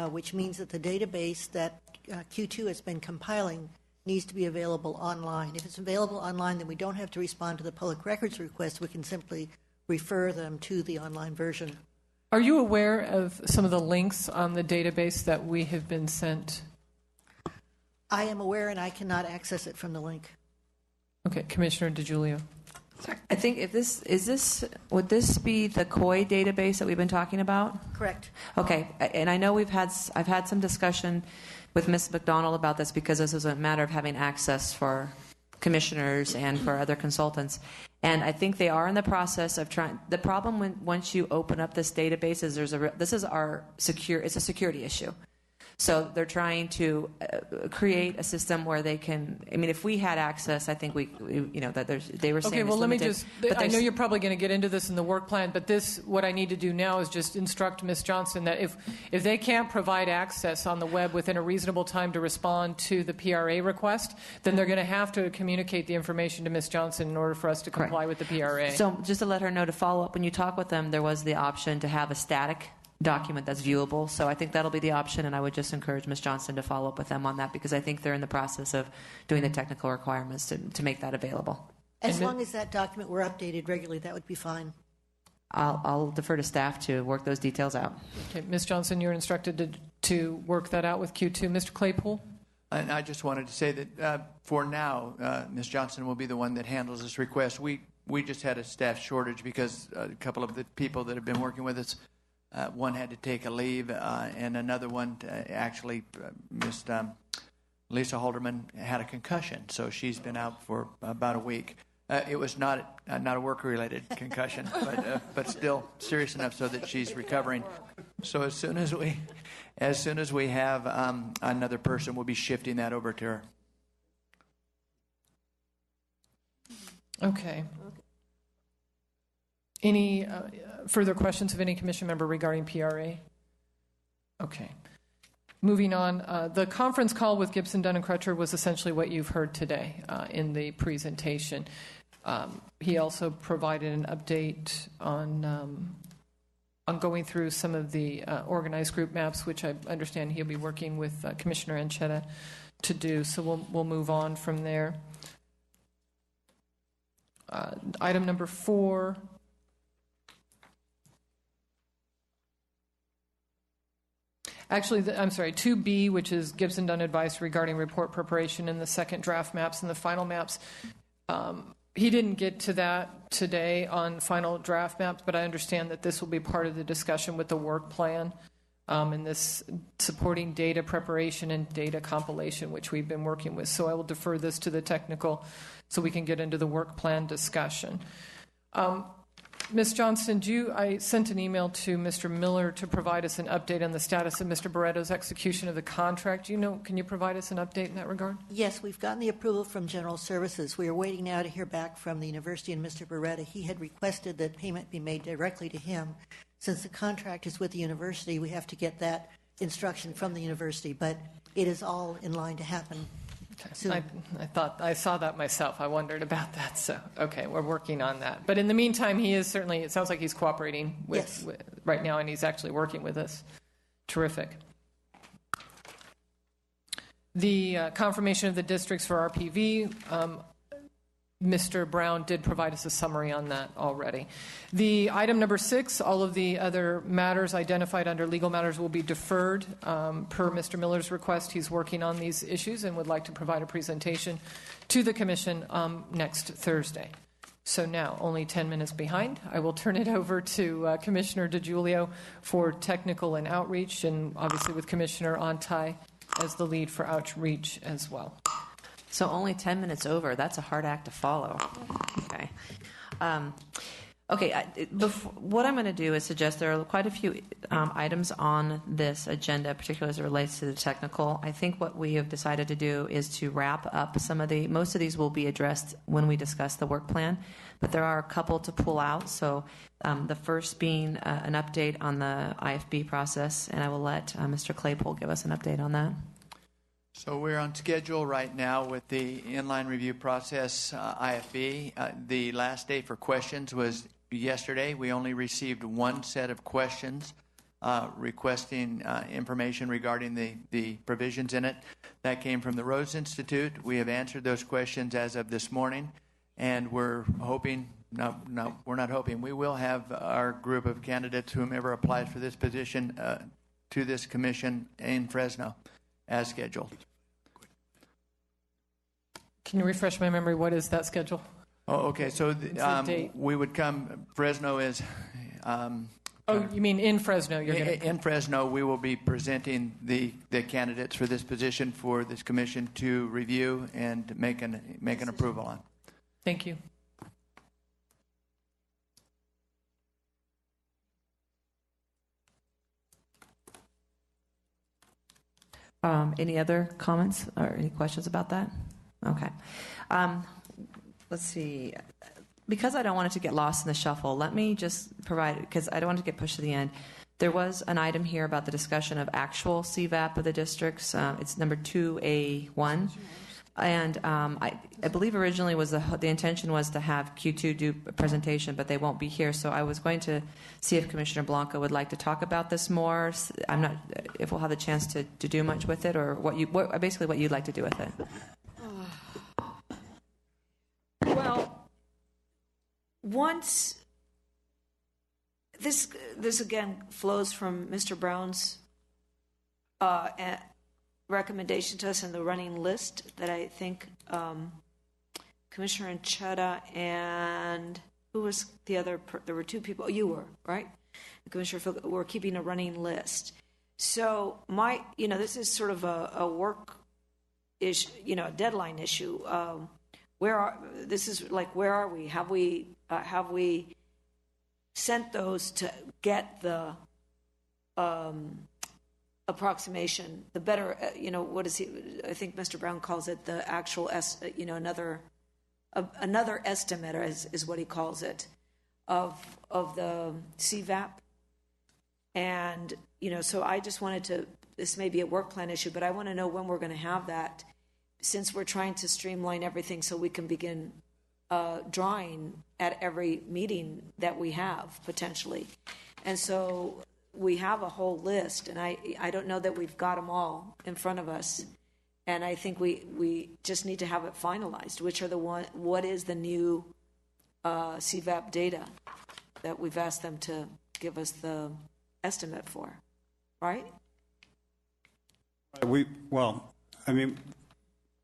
which means that the database that Q2 has been compiling needs to be available online. If it's available online, then we don't have to respond to the public records request. We can simply refer them to the online version. Are you aware of some of the links on the database that we have been sent? I am aware, and I cannot access it from the link. Okay, Commissioner DiGiulio. Sorry. I think would this be the COI database that we've been talking about? Correct. Okay, and I know I've had some discussion with Ms. McDonald about this because this is a matter of having access for commissioners and for other consultants. And I think they are in the process of trying. The problem once you open up this database is it's a security issue. So they're trying to create a system where they can. I mean, if we had access, I think they were saying. Okay, well, let me limited, just. I know you're probably going to get into this in the work plan, but what I need to do now is just instruct Ms. Johnson that if they can't provide access on the web within a reasonable time to respond to the PRA request, then they're going to have to communicate the information to Ms. Johnson in order for us to comply with the PRA. So just to let her know to follow up when you talk with them, there was the option to have a static document that's viewable. So I think that'll be the option, and I would just encourage Ms. Johnson to follow up with them on that because I think they're in the process of doing the technical requirements to make that available. As long as that document were updated regularly, that would be fine. I'll defer to staff to work those details out. Okay, Ms. Johnson, you're instructed to work that out with Q2. Mr. Claypool? And I just wanted to say that for now, Ms. Johnson will be the one that handles this request. We just had a staff shortage because a couple of the people that have been working with us, one had to take a leave, and another one actually, Miss Lisa Halderman had a concussion, so she's been out for about a week. It was not a work-related concussion, but still serious enough so that she's recovering. So as soon as we have another person, we'll be shifting that over to her. Okay. Any further questions of any commission member regarding PRA? Okay. Moving on, the conference call with Gibson, Dunn, and Crutcher was essentially what you've heard today in the presentation. He also provided an update on going through some of the organized group maps, which I understand he'll be working with Commissioner Anchetta to do. So we'll move on from there. Item number 4. Actually, I'm sorry, 2B, which is Gibson Dunn advice regarding report preparation in the second draft maps and the final maps. He didn't get to that today on final draft maps, but I understand that this will be part of the discussion with the work plan and this supporting data preparation and data compilation, which we've been working with. So I will defer this to the technical so we can get into the work plan discussion. Ms. Johnston, I sent an email to Mr. Miller to provide us an update on the status of Mr. Barretto's execution of the contract. Can you provide us an update in that regard? Yes, we've gotten the approval from General Services. We are waiting now to hear back from the university and Mr. Barretta. He had requested that payment be made directly to him. Since the contract is with the university, we have to get that instruction from the university, but it is all in line to happen soon. I thought I saw that myself. I wondered about that. So, okay, we're working on that. But in the meantime, he is certainly, it sounds like he's cooperating with right now, and he's actually working with us. Terrific. The confirmation of the districts for RPV, Mr. Brown did provide us a summary on that already. The item number 6, all of the other matters identified under legal matters will be deferred per Mr. Miller's request. He's working on these issues and would like to provide a presentation to the Commission next Thursday. So now, only 10 minutes behind, I will turn it over to Commissioner DiGiulio for technical and outreach, and obviously with Commissioner Ontai as the lead for outreach as well. So only 10 minutes over. That's a hard act to follow. Okay. What I'm going to do is suggest there are quite a few items on this agenda, particularly as it relates to the technical. I think what we have decided to do is to wrap up most of these will be addressed when we discuss the work plan, but there are a couple to pull out. So the first being an update on the IFB process, and I will let Mr. Claypool give us an update on that. So we're on schedule right now with the inline review process, IFB. The last day for questions was yesterday. We only received one set of questions requesting information regarding the provisions in it. That came from the Rose Institute. We have answered those questions as of this morning, and we're hoping, we're not hoping, we will have our group of candidates, whomever applies for this position, to this commission in Fresno as scheduled. Can you refresh my memory? What is that schedule? Oh, okay. So we would come. Fresno is. You mean in Fresno? In Fresno, we will be presenting the candidates for this position for this commission to review and make an approval on. Thank you. Any other comments or any questions about that? Okay. Let's see. Because I don't want it to get lost in the shuffle, let me just provide, because I don't want it to get pushed to the end. There was an item here about the discussion of actual CVAP of the districts. It's number 2A1. And I believe originally was the intention was to have Q2 do a presentation, but they won't be here. So I was going to see if Commissioner Blanca would like to talk about this more. I'm not if we'll have the chance to do much with it, or basically what you'd like to do with it. Well, once this again flows from Mr. Brown's recommendation to us in the running list that I think Commissioner Anchetta and who was the other? There were two people. You were, right? Commissioner Phil, we're keeping a running list. So this is sort of a work issue, a deadline issue. Where are we? Have we sent those to get the approximation, the better, what is he, I think Mr. Brown calls it the actual, another estimate is what he calls it, of the CVAP. And, so I just wanted to, this may be a work plan issue, but I want to know when we're going to have that, since we're trying to streamline everything so we can begin drawing at every meeting that we have, potentially. And so we have a whole list, and I don't know that we've got them all in front of us. And I think we just need to have it finalized, which are what is the new CVAP data that we've asked them to give us the estimate for, right?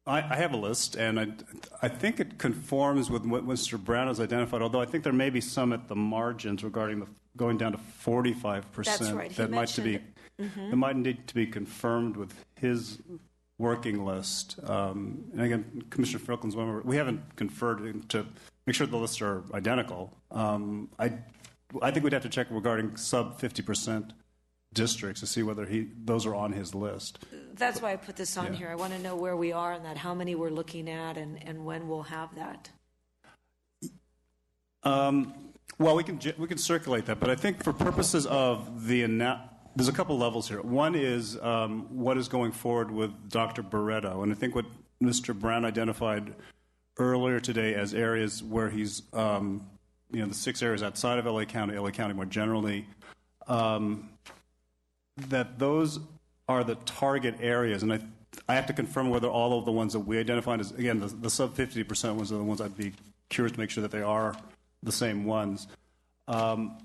I have a list, and I think it conforms with what Mr. Brown has identified, although I think there may be some at the margins regarding going down to 45%. That's right. That might need to be confirmed with his working list. And again, Commissioner Strickland's one. We haven't conferred to make sure the lists are identical. I think we'd have to check regarding sub 50% districts to see whether those are on his list. That's why I put this on Yeah. here. I want to know where we are on that, how many we're looking at, and when we'll have that. Well, we can circulate that, but I think for purposes of there's a couple levels here. One is what is going forward with Dr. Barreto, and I think what Mr. Brown identified earlier today as areas where he's, the 6 areas outside of LA County more generally, that those are the target areas, and I have to confirm whether all of the ones that we identified as, again, the sub 50% ones are the ones I'd be curious to make sure that they are the same ones. All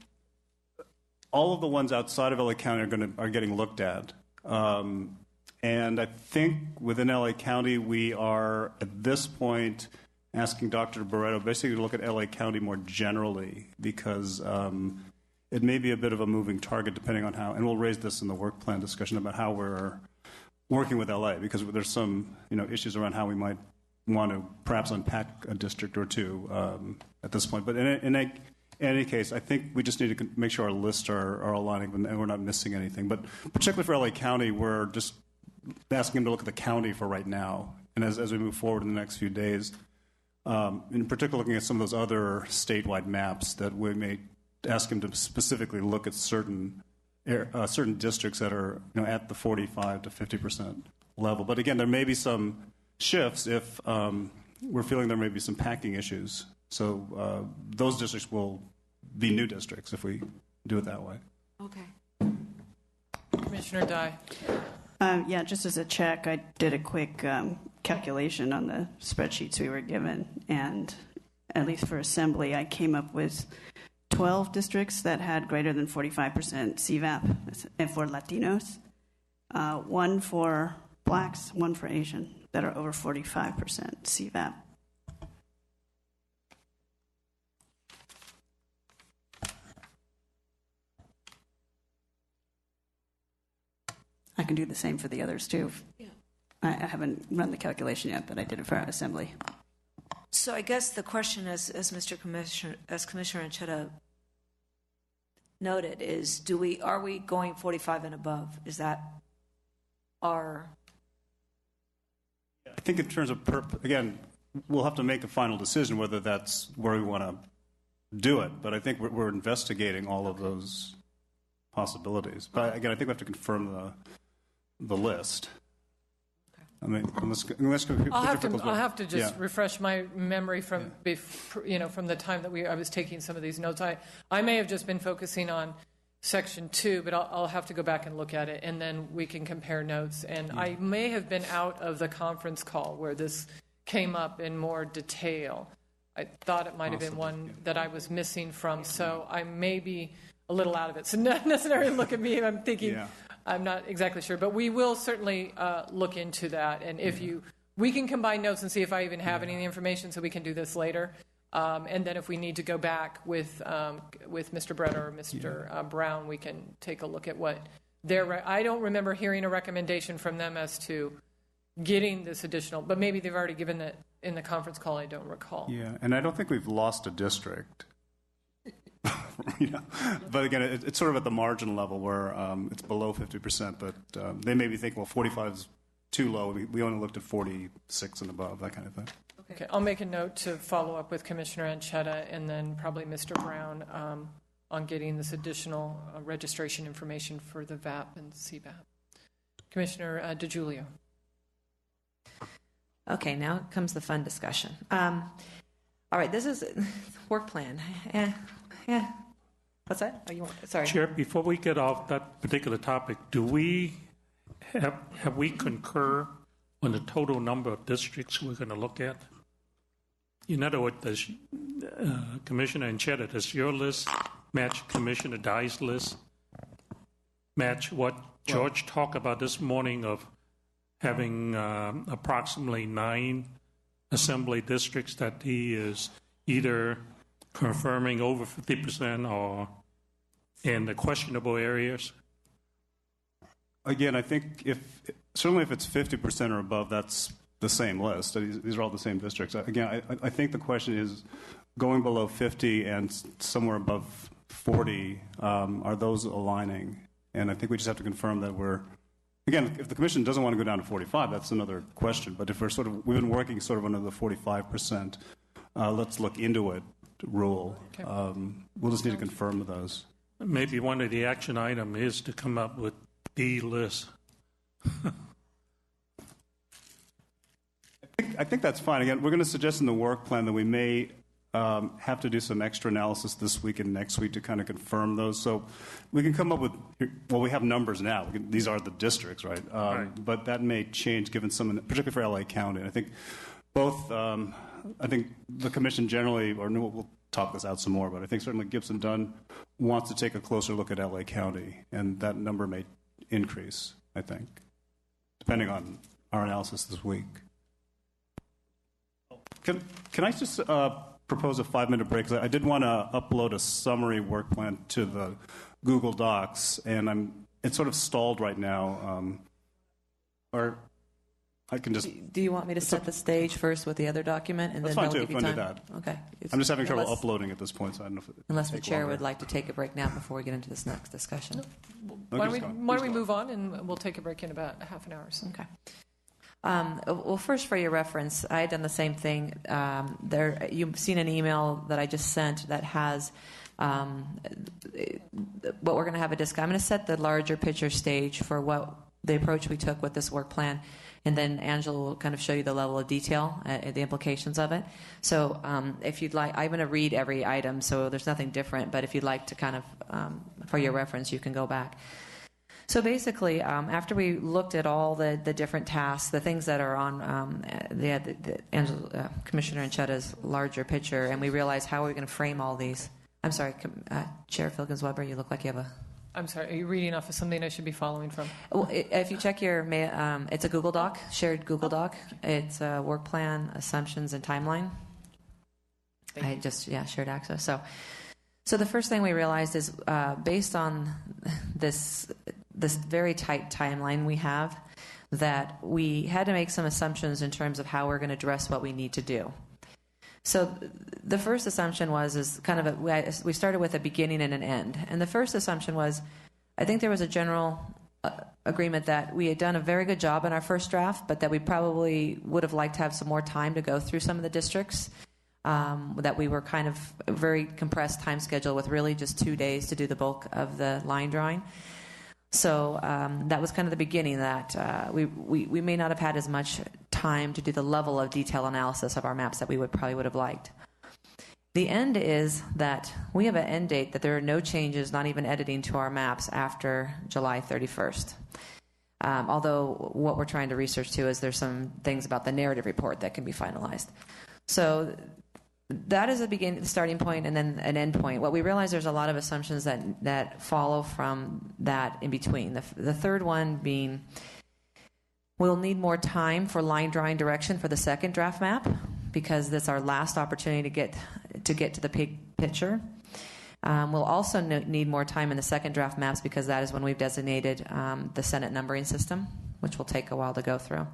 of the ones outside of LA County are getting looked at. And I think within LA County, we are, at this point, asking Dr. Barreto basically to look at LA County more generally, because it may be a bit of a moving target depending on how, and we'll raise this in the work plan discussion about how we're working with LA, because there's some issues around how we might want to perhaps unpack a district or two at this point. But in any case, I think we just need to make sure our lists are aligning and we're not missing anything. But particularly for LA County, we're just asking him to look at the county for right now. And as we move forward in the next few days, in particular looking at some of those other statewide maps, that we may ask him to specifically look at certain districts that are at the 45 to 50% level. But again, there may be some shifts if we're feeling there may be some packing issues. So those districts will be new districts if we do it that way. Okay. Commissioner Dye. Yeah, just as a check, I did a quick calculation on the spreadsheets we were given, and at least for Assembly, I came up with 12 districts that had greater than 45% CVAP and for Latinos, 1 for Blacks, 1 for Asian, that are over 45% CVAP. I can do the same for the others, too. Yeah. I haven't run the calculation yet, but I did it for Assembly. So I guess the question, as Commissioner Anchetta noted, is are we going 45 and above? Is that our... I think in terms of, again, we'll have to make a final decision whether that's where we want to do it. But I think we're investigating all of those possibilities. But again, I think we have to confirm the list. I mean, unless I'll have to just refresh my memory from from the time that I was taking some of these notes. I may have just been focusing on Section 2, but I'll have to go back and look at it, and then we can compare notes. And I may have been out of the conference call where this came up in more detail. I thought it might have been one that I was missing from, so I may be a little out of it. So not necessarily look at me. I'm thinking. Yeah. I'm not exactly sure, but we will certainly look into that. And if we can combine notes and see if I even have any of the information, so we can do this later. And then if we need to go back with Mr. Brett or Mr. Brown, we can take a look at what I don't remember hearing a recommendation from them as to getting this additional, but maybe they've already given it in the conference call. I don't recall. Yeah, and I don't think we've lost a district. But again, it's sort of at the margin level where it's below 50%, but they maybe think, well, 45 is too low. We only looked at 46 and above, that kind of thing. Okay, I'll make a note to follow up with Commissioner Anchetta and then probably Mr. Brown on getting this additional registration information for the VAP and CVAP. Commissioner DiGiulio. Okay, now comes the fun discussion. All right, this is work plan. Yeah. What's that? Oh, sorry. Chair, before we get off that particular topic, do we have we concur on the total number of districts we're going to look at? In other words, does Commissioner Anchetta, does your list match Commissioner Dye's list? Match what George talked about this morning of having approximately 9 assembly districts that he is either confirming over 50% or in the questionable areas? Again, I think certainly if it's 50% or above, that's the same list. These are all the same districts. Again, I think the question is going below 50 and somewhere above 40, are those aligning? And I think we just have to confirm that we're, again, if the commission doesn't want to go down to 45, that's another question. But if we've been working sort of under the 45%, let's look into it rule. Okay. We'll just need to confirm those. Maybe one of the action item is to come up with the list. I think that's fine. Again, we're going to suggest in the work plan that we may have to do some extra analysis this week and next week to kind of confirm those. So we can come up with, well, we have numbers now. These are the districts, right? Right. But that may change given some, particularly for LA County. And I think both, I think the commission generally, or we'll talk this out some more, but I think certainly Gibson Dunn wants to take a closer look at LA County, and that number may increase, I think, depending on our analysis this week. Can I just propose a 5-minute break? 'Cause I did want to upload a summary work plan to the Google Docs, and it's sort of stalled right now. Or I can just. Do you want me to set the stage first with the other document, and That's then fine they'll too, give if you I do time? that. Okay. I'm just having trouble Unless- uploading at this point, so I don't know if it Unless the take chair longer. would like to take a break now before we get into this next discussion. No, Why keep don't going. we move on, and we'll take a break in about half an hour or so. Okay. Well, first, for your reference, I had done the same thing. You've seen an email that I just sent that has what we're going to have a discussion. I'm going to set the larger picture stage for what the approach we took with this work plan, and then Angela will kind of show you the level of detail, the implications of it. So if you'd like, I'm going to read every item, so there's nothing different, but if you'd like to kind of, for your reference, you can go back. So basically, after we looked at all the different tasks, the things that are on Commissioner Anchetta's larger picture, and we realized how are we going to frame all these. I'm sorry, Chair Filkins-Weber, you look like you have a... I'm sorry, are you reading off of something I should be following from? Well, if you check your, it's a Google Doc, shared Google Doc. It's a work plan, assumptions, and timeline. I just, shared access. So the first thing we realized is based on this very tight timeline we have, that we had to make some assumptions in terms of how we're going to address what we need to do. So the first assumption is kind of we started with a beginning and an end. And the first assumption was, I think there was a general agreement that we had done a very good job in our first draft, but that we probably would have liked to have some more time to go through some of the districts. That we were kind of a very compressed time schedule with really just 2 days to do the bulk of the line drawing. So that was kind of the beginning, that we may not have had as much time to do the level of detail analysis of our maps that we would have liked. The end is that we have an end date that there are no changes, not even editing, to our maps after July 31st. Although what we're trying to research too is there's some things about the narrative report that can be finalized. So that is the starting point, and then an end point. What we realize, there's a lot of assumptions that follow from that in between. The third one being, we'll need more time for line drawing direction for the second draft map, because that's our last opportunity to get to the big picture. We'll also need more time in the second draft maps, because that is when we've designated the Senate numbering system, which will take a while to go through.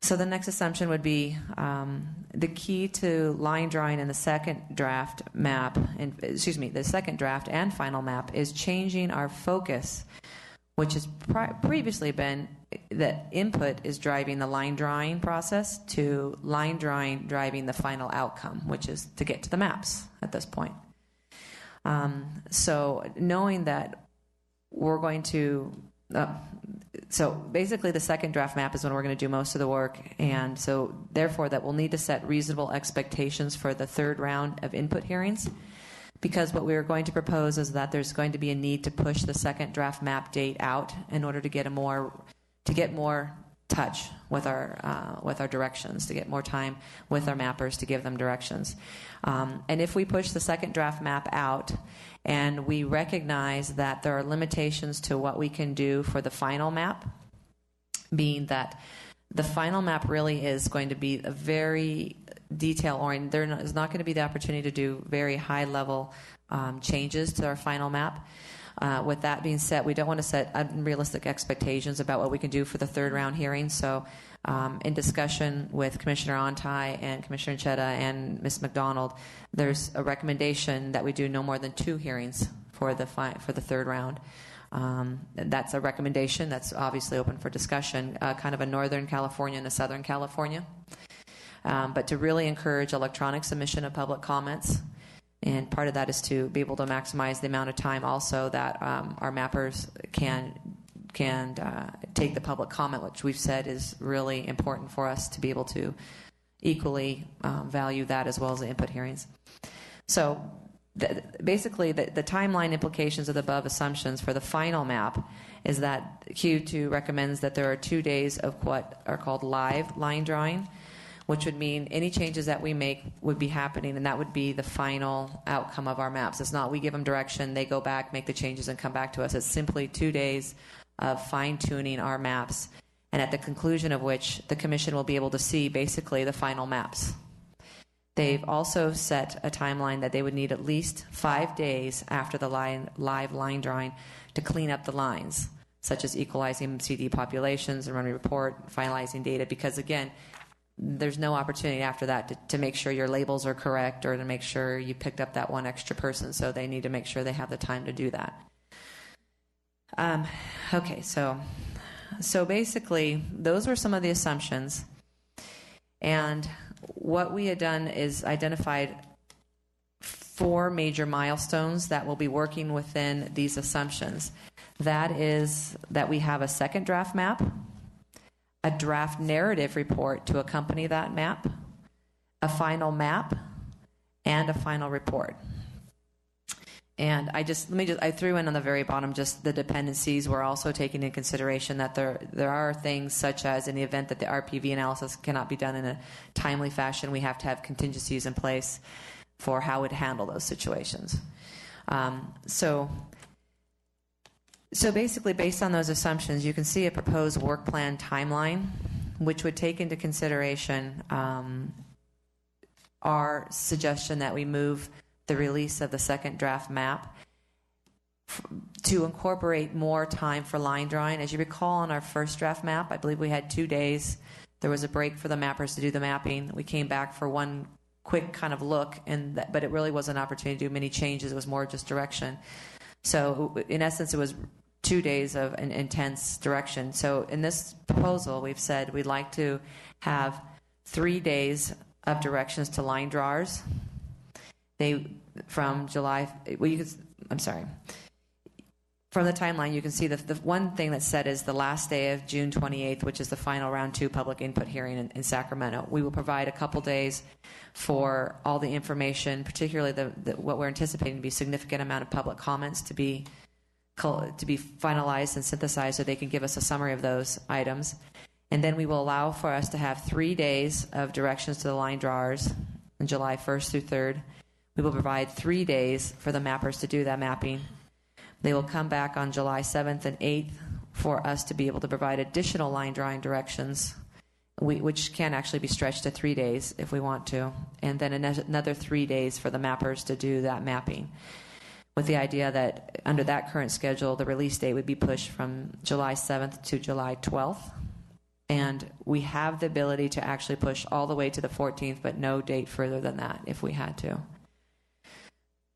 So the next assumption would be the key to line drawing in the second draft map, the second draft and final map, is changing our focus, which has previously been that input is driving the line drawing process, to line drawing driving the final outcome, which is to get to the maps at this point. So knowing that we're going to... So basically the second draft map is when we're going to do most of the work, and so therefore that we'll need to set reasonable expectations for the third round of input hearings, because what we're going to propose is that there's going to be a need to push the second draft map date out in order to get more touch with our directions, to get more time with our mappers to give them directions. And if we push the second draft map out, and we recognize that there are limitations to what we can do for the final map, being that the final map really is going to be a very detail-oriented. There is not going to be the opportunity to do very high-level changes to our final map. With that being said, we don't want to set unrealistic expectations about what we can do for the third round hearing. So in discussion with Commissioner Ontai and Commissioner Chetta and Ms. McDonald, there's a recommendation that we do no more than 2 hearings for the third round. That's a recommendation that's obviously open for discussion, kind of a Northern California and a Southern California. But to really encourage electronic submission of public comments. And part of that is to be able to maximize the amount of time also that our mappers can take the public comment, which we've said is really important for us to be able to equally value that as well as the input hearings. So basically the timeline implications of the above assumptions for the final map is that Q2 recommends that there are 2 days of what are called live line drawing, which would mean any changes that we make would be happening, and that would be the final outcome of our maps. It's not we give them direction, they go back, make the changes, and come back to us. It's simply 2 days of fine-tuning our maps, and at the conclusion of which the Commission will be able to see basically the final maps. They've also set a timeline that they would need at least 5 days after the live line drawing to clean up the lines, such as equalizing CD populations and running report, finalizing data, because again, there's no opportunity after that to make sure your labels are correct or to make sure you picked up that one extra person, so they need to make sure they have the time to do that. Okay, so basically, those were some of the assumptions. And what we had done is identified 4 major milestones that will be working within these assumptions. That is that we have a second draft map, a draft narrative report to accompany that map, a final map, and a final report. And I threw in on the very bottom just the dependencies. We're also taking into consideration that there are things such as in the event that the RPV analysis cannot be done in a timely fashion, we have to have contingencies in place for how we'd handle those situations. So basically, based on those assumptions, you can see a proposed work plan timeline, which would take into consideration our suggestion that we move the release of the second draft map to incorporate more time for line drawing. As you recall, on our first draft map, I believe we had 2 days. There was a break for the mappers to do the mapping. We came back for one quick kind of look, but it really wasn't an opportunity to do many changes. It was more just direction. So in essence, it was 2 days of an intense direction. So in this proposal, we've said we'd like to have 3 days of directions to line drawers. From the timeline, you can see the one thing that's said is the last day of June 28th, which is the final round 2 public input hearing in Sacramento. We will provide a couple days for all the information, particularly what we're anticipating to be a significant amount of public comments to be finalized and synthesized so they can give us a summary of those items. And then we will allow for us to have 3 days of directions to the line drawers on July 1st through 3rd. We will provide 3 days for the mappers to do that mapping. They will come back on July 7th and 8th for us to be able to provide additional line drawing directions, which can actually be stretched to 3 days if we want to, and then another 3 days for the mappers to do that mapping, with the idea that under that current schedule, the release date would be pushed from July 7th to July 12th. And we have the ability to actually push all the way to the 14th, but no date further than that if we had to.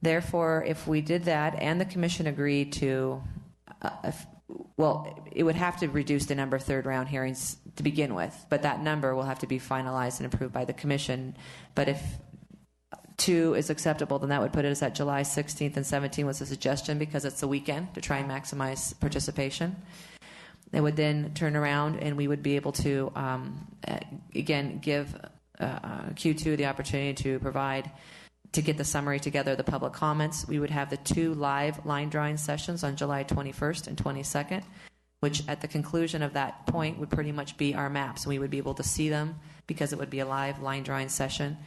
Therefore, if we did that and the Commission agreed to, it would have to reduce the number of third round hearings to begin with, but that number will have to be finalized and approved by the Commission. But if 2 is acceptable, then that would put us at July 16th and 17th was a suggestion because it's the weekend to try and maximize participation. It would then turn around and we would be able to, again, give Q2 the opportunity to get the summary together, the public comments. We would have the 2 live line drawing sessions on July 21st and 22nd, which at the conclusion of that point would pretty much be our maps. We would be able to see them because it would be a live line drawing session.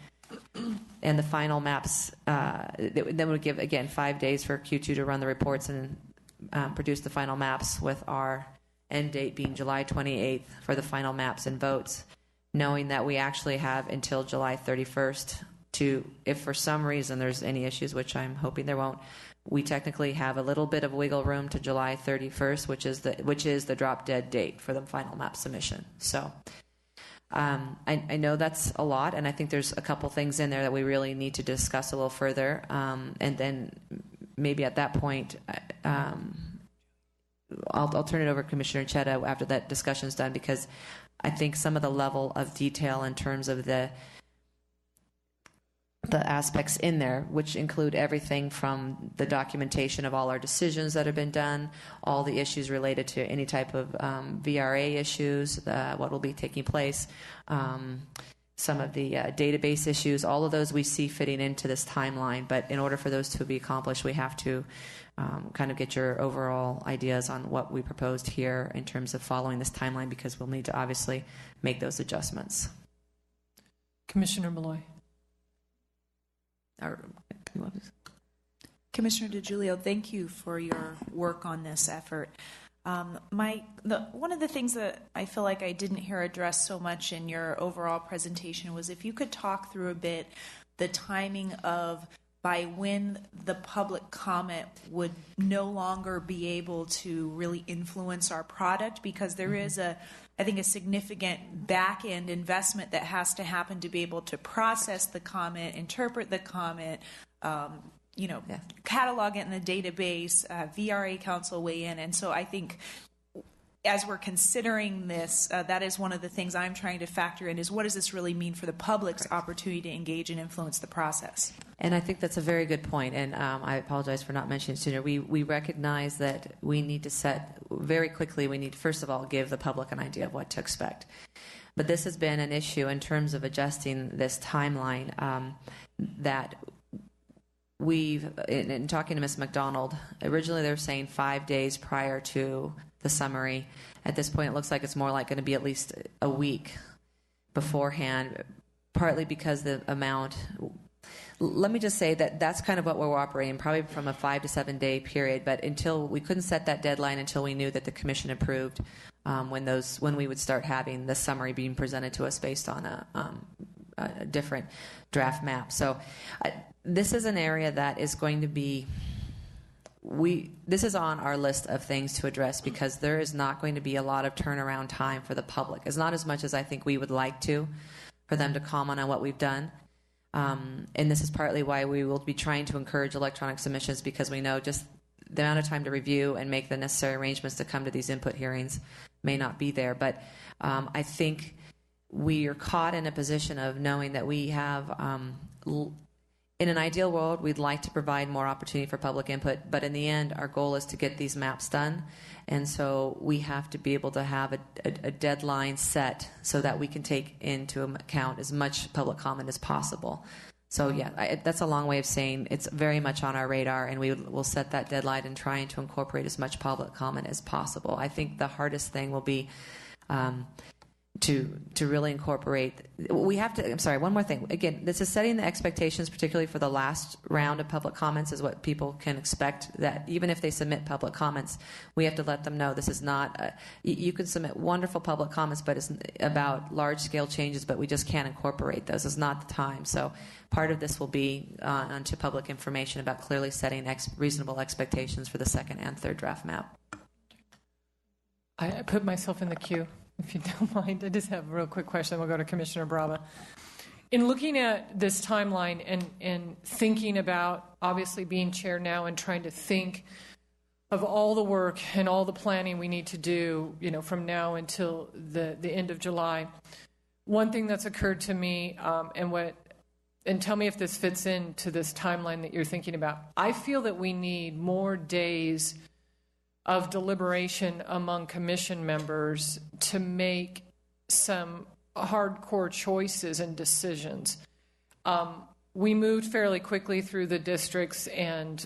And the final maps, then would give, again, 5 days for Q2 to run the reports and produce the final maps, with our end date being July 28th for the final maps and votes, knowing that we actually have until July 31st to, if for some reason there's any issues, which I'm hoping there won't, we technically have a little bit of wiggle room to July 31st, which is the drop dead date for the final map submission. So I know that's a lot, and I think there's a couple things in there that we really need to discuss a little further, and then maybe at that point, I'll turn it over to Commissioner Chetta after that discussion's done, because I think some of the level of detail in terms of the aspects in there, which include everything from the documentation of all our decisions that have been done, all the issues related to any type of VRA issues, what will be taking place, some of the database issues, all of those we see fitting into this timeline. But in order for those to be accomplished, we have to kind of get your overall ideas on what we proposed here in terms of following this timeline, because we'll need to obviously make those adjustments. Commissioner Malloy. Commissioner DiGiulio, thank you for your work on this effort. One of the things that I feel like I didn't hear addressed so much in your overall presentation was if you could talk through a bit the timing of by when the public comment would no longer be able to really influence our product, because there is I think a significant back-end investment that has to happen to be able to process the comment, interpret the comment, catalog it in the database, VRA council weigh in. And so I think as we're considering this, that is one of the things I'm trying to factor in, is what does this really mean for the public's opportunity to engage and influence the process? And I think that's a very good point, and I apologize for not mentioning it sooner. We recognize that we need to set, very quickly, we need to, first of all, give the public an idea of what to expect. But this has been an issue in terms of adjusting this timeline that we've, in talking to Ms. McDonald, originally they were saying 5 days prior to the summary. At this point, it looks like it's more like going to be at least a week beforehand, partly because the amount. Let me just say that that's kind of what we're operating, probably from a 5 to 7 day period. But until we couldn't set that deadline until we knew that the commission approved when we would start having the summary being presented to us based on a different draft map. So this is an area that is going to be. This is on our list of things to address, because there is not going to be a lot of turnaround time for the public. It's not as much as I think we would like to, for them to comment on what we've done. And this is partly why we will be trying to encourage electronic submissions, because we know just the amount of time to review and make the necessary arrangements to come to these input hearings may not be there. But I think we are caught in a position of knowing that we have in an ideal world, we'd like to provide more opportunity for public input, but in the end, our goal is to get these maps done. And so we have to be able to have a deadline set so that we can take into account as much public comment as possible. So yeah, that's a long way of saying it's very much on our radar, and we will set that deadline and trying to incorporate as much public comment as possible. I think the hardest thing will be to really incorporate. We have to. I'm sorry. One more thing. Again, this is setting the expectations, particularly for the last round of public comments, is what people can expect. That even if they submit public comments, we have to let them know this is not. You can submit wonderful public comments, but it's about large-scale changes. But we just can't incorporate those. It's not the time. So part of this will be onto public information about clearly setting reasonable expectations for the second and third draft map. I put myself in the queue. If you don't mind, I just have a real quick question. We'll go to Commissioner Brava. In looking at this timeline and thinking about obviously being chair now and trying to think of all the work and all the planning we need to do, from now until the end of July, one thing that's occurred to me, and tell me if this fits into this timeline that you're thinking about. I feel that we need more days of deliberation among commission members to make some hardcore choices and decisions. We moved fairly quickly through the districts, and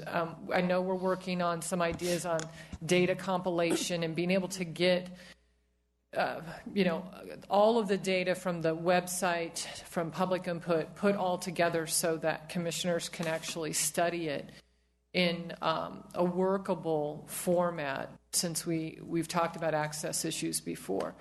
I know we're working on some ideas on data compilation and being able to get all of the data from the website, from public input, put all together so that commissioners can actually study it in a workable format, since we've talked about access issues before.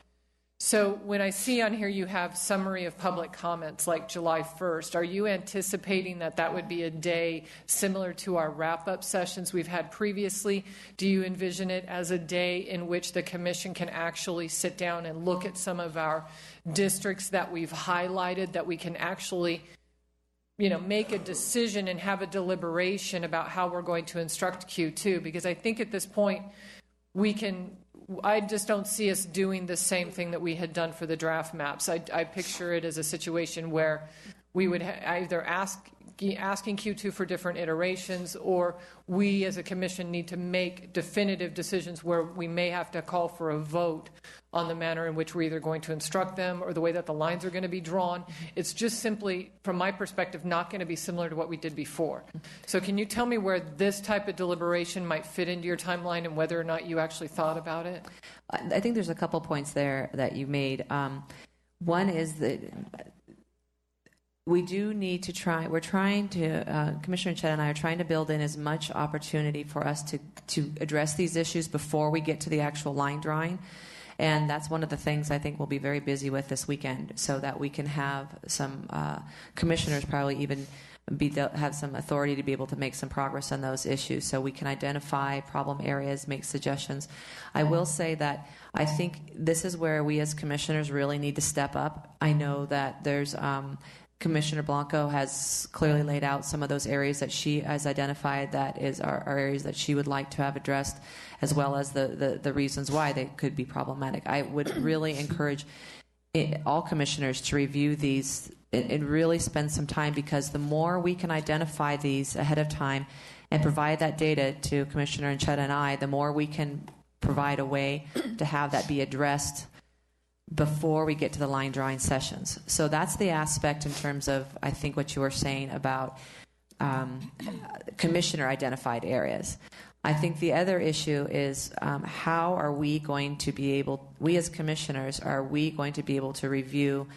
So when I see on here you have summary of public comments like July 1st, are you anticipating that that would be a day similar to our wrap-up sessions we've had previously? Do you envision it as a day in which the commission can actually sit down and look at some of our districts that we've highlighted, that we can actually, you know, make a decision and have a deliberation about how we're going to instruct Q2? Because I think at this point I just don't see us doing the same thing that we had done for the draft maps. I picture it as a situation where we would either asking Q2 for different iterations, or we as a commission need to make definitive decisions where we may have to call for a vote on the manner in which we're either going to instruct them or the way that the lines are going to be drawn. It's just simply, from my perspective, not going to be similar to what we did before. So can you tell me where this type of deliberation might fit into your timeline and whether or not you actually thought about it? I think there's a couple points there that you made. One is that we do need to Commissioner Chet and I are trying to build in as much opportunity for us to address these issues before we get to the actual line drawing. And that's one of the things I think we'll be very busy with this weekend, so that we can have some commissioners probably even have some authority to be able to make some progress on those issues, so we can identify problem areas, make suggestions. I will say that I think this is where we as commissioners really need to step up. I know that there's Commissioner Blanco has clearly laid out some of those areas that she has identified that are areas that she would like to have addressed, as well as the reasons why they could be problematic. I would really encourage all commissioners to review these and really spend some time, because the more we can identify these ahead of time and provide that data to Commissioner Anchetta and I, the more we can provide a way to have that be addressed before we get to the line drawing sessions. So that's the aspect in terms of, I think, what you were saying about commissioner identified areas. I think the other issue is how are we going to be able, we as commissioners, are we going to be able to review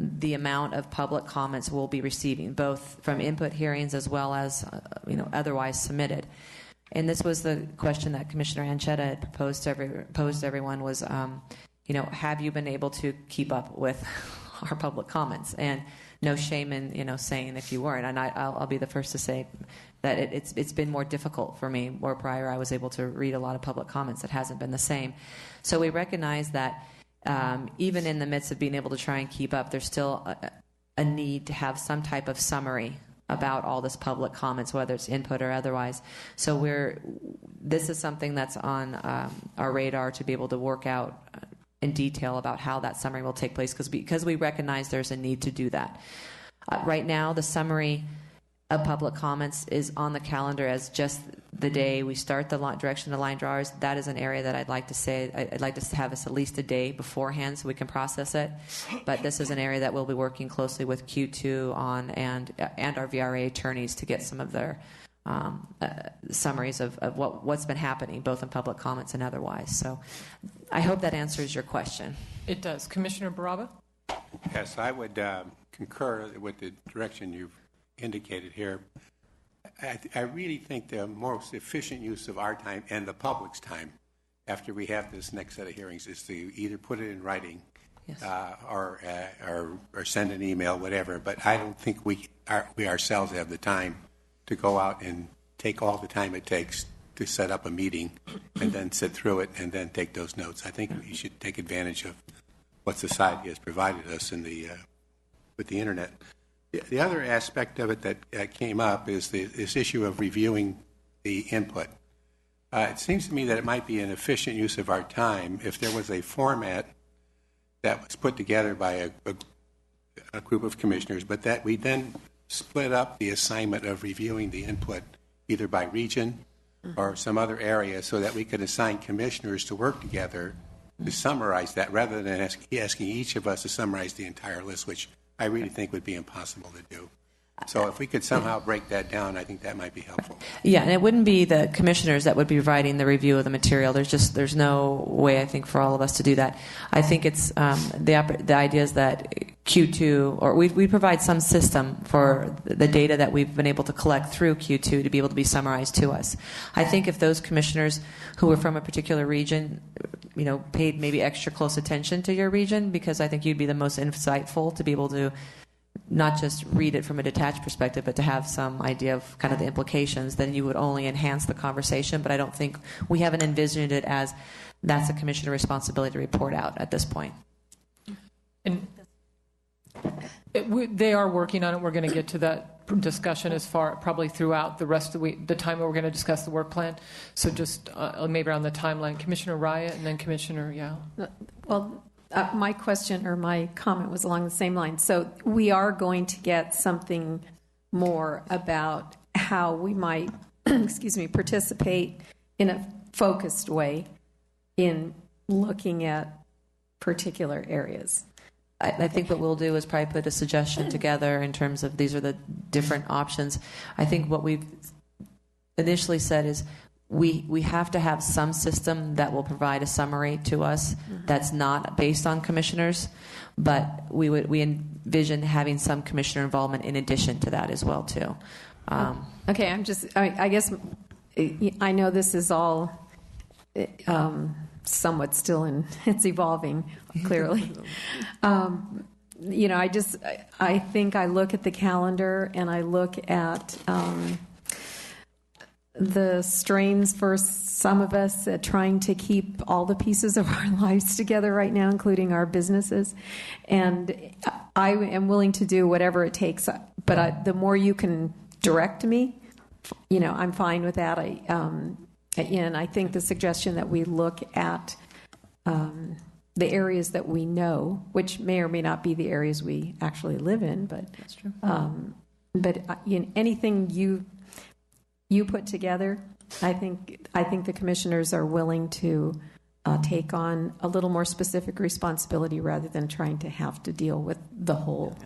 the amount of public comments we'll be receiving, both from input hearings as well as otherwise submitted. And this was the question that Commissioner Anchetta had posed to everyone was, have you been able to keep up with our public comments? And no shame in saying if you weren't. And I'll be the first to say that it's been more difficult for me. More prior, I was able to read a lot of public comments. It hasn't been the same. So we recognize that even in the midst of being able to try and keep up, there's still a need to have some type of summary about all this public comments, whether it's input or otherwise. So this is something that's on our radar to be able to work out in detail about how that summary will take place, because we recognize there's a need to do that. Right now, the summary of public comments is on the calendar as just the day we start the direction of line drawers. That is an area that I'd like to have us at least a day beforehand so we can process it. But this is an area that we'll be working closely with Q2 on and our VRA attorneys to get some of their summaries of what's been happening, both in public comments and otherwise. So I hope that answers your question. It does. Commissioner Baraba? Yes, I would concur with the direction you've indicated here. I really think the most efficient use of our time and the public's time after we have this next set of hearings is to either put it in writing, yes, or send an email, whatever. But I don't think we ourselves have the time to go out and take all the time it takes to set up a meeting and then sit through it and then take those notes. I think we should take advantage of what society has provided us with the internet. The other aspect of it that came up is this issue of reviewing the input. It seems to me that it might be an efficient use of our time if there was a format that was put together by a group of commissioners, but that we then split up the assignment of reviewing the input either by region or some other area, so that we could assign commissioners to work together to summarize that, rather than asking each of us to summarize the entire list, which I really think would be impossible to do. So if we could somehow break that down, I think that might be helpful. Yeah, and it wouldn't be the commissioners that would be providing the review of the material. There's no way, I think, for all of us to do that. I think it's the idea is that Q2, or we provide some system for the data that we've been able to collect through Q2 to be able to be summarized to us. I think if those commissioners who were from a particular region, paid maybe extra close attention to your region, because I think you'd be the most insightful to be able to not just read it from a detached perspective, but to have some idea of kind of the implications, then you would only enhance the conversation. But I don't think we haven't envisioned it as that's a commissioner responsibility to report out at this point. And they are working on it. We're going to get to that discussion as far probably throughout the rest of the time that we're going to discuss the work plan. So just maybe on the timeline, Commissioner Raya and then Commissioner Yao. Well, my question or my comment was along the same line. So we are going to get something more about how we might, participate in a focused way in looking at particular areas. I think what we'll do is probably put a suggestion together in terms of these are the different options. I think what we've initially said is we have to have some system that will provide a summary to us that's not based on commissioners, but we envision having some commissioner involvement in addition to that as well too. Okay, I guess I know this is all somewhat still it's evolving, clearly. I think I look at the calendar and I look at the strains for some of us at trying to keep all the pieces of our lives together right now, including our businesses. And I am willing to do whatever it takes. But the more you can direct me, I'm fine with that. And I think the suggestion that we look at the areas that we know, which may or may not be the areas we actually live in, but that's true. But anything you put together, I think the commissioners are willing to take on a little more specific responsibility rather than trying to have to deal with the whole.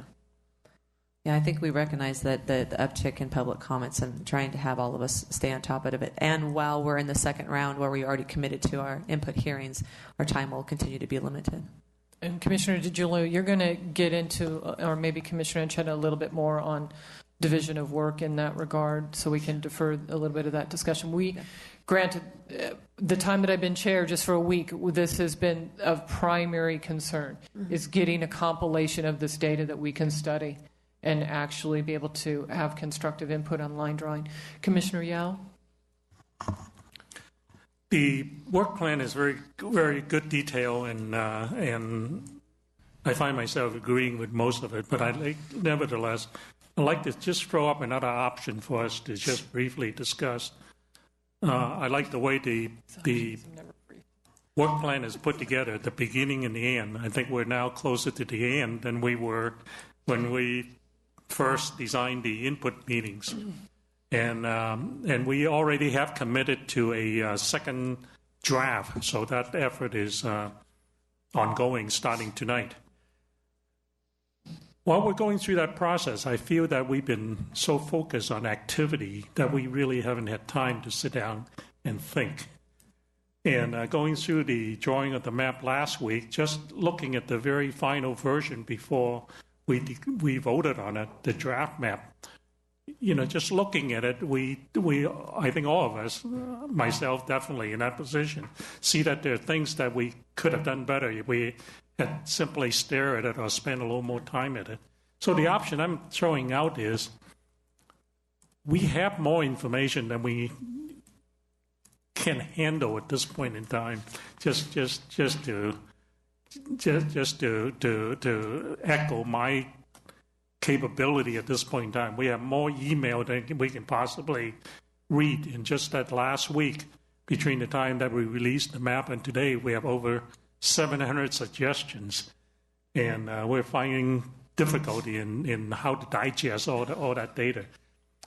Yeah, I think we recognize that the uptick in public comments and trying to have all of us stay on top of it. And while we're in the second round where we already committed to our input hearings, our time will continue to be limited. And Commissioner DiGiulio, you're going to get into, or maybe Commissioner Anchetta, a little bit more on division of work in that regard, so we can defer a little bit of that discussion. Granted, the time that I've been chair, just for a week, this has been of primary concern, is getting a compilation of this data that we can study and actually be able to have constructive input on line drawing. Commissioner Yao? The work plan is very, very good detail, and I find myself agreeing with most of it, but nevertheless, I'd like to just throw up another option for us to just briefly discuss. I like the way the work plan is put together at the beginning and the end. I think we're now closer to the end than we were when we first designed the input meetings. And we already have committed to a second draft, so that effort is ongoing starting tonight. While we're going through that process, I feel that we've been so focused on activity that we really haven't had time to sit down and think. And going through the drawing of the map last week, just looking at the very final version before we voted on it, the draft map, just looking at it, we I think all of us, myself definitely in that position, see that there are things that we could have done better. We had simply stare at it or spend a little more time at it. So the option I'm throwing out is we have more information than we can handle at this point in time. Just to echo my capability at this point in time, we have more email than we can possibly read. In just that last week, between the time that we released the map and today, we have over 700 suggestions, and we're finding difficulty in how to digest all that data.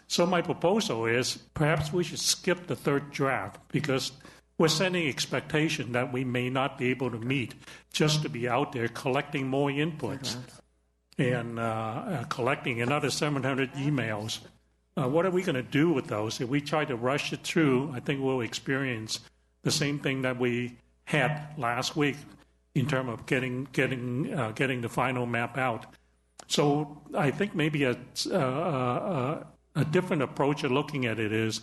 So my proposal is perhaps we should skip the third draft, because we're setting expectation that we may not be able to meet just to be out there collecting more inputs and collecting another 700 emails. What are we going to do with those? If we try to rush it through, I think we'll experience the same thing that we had last week in terms of getting the final map out. So I think maybe a different approach of looking at it is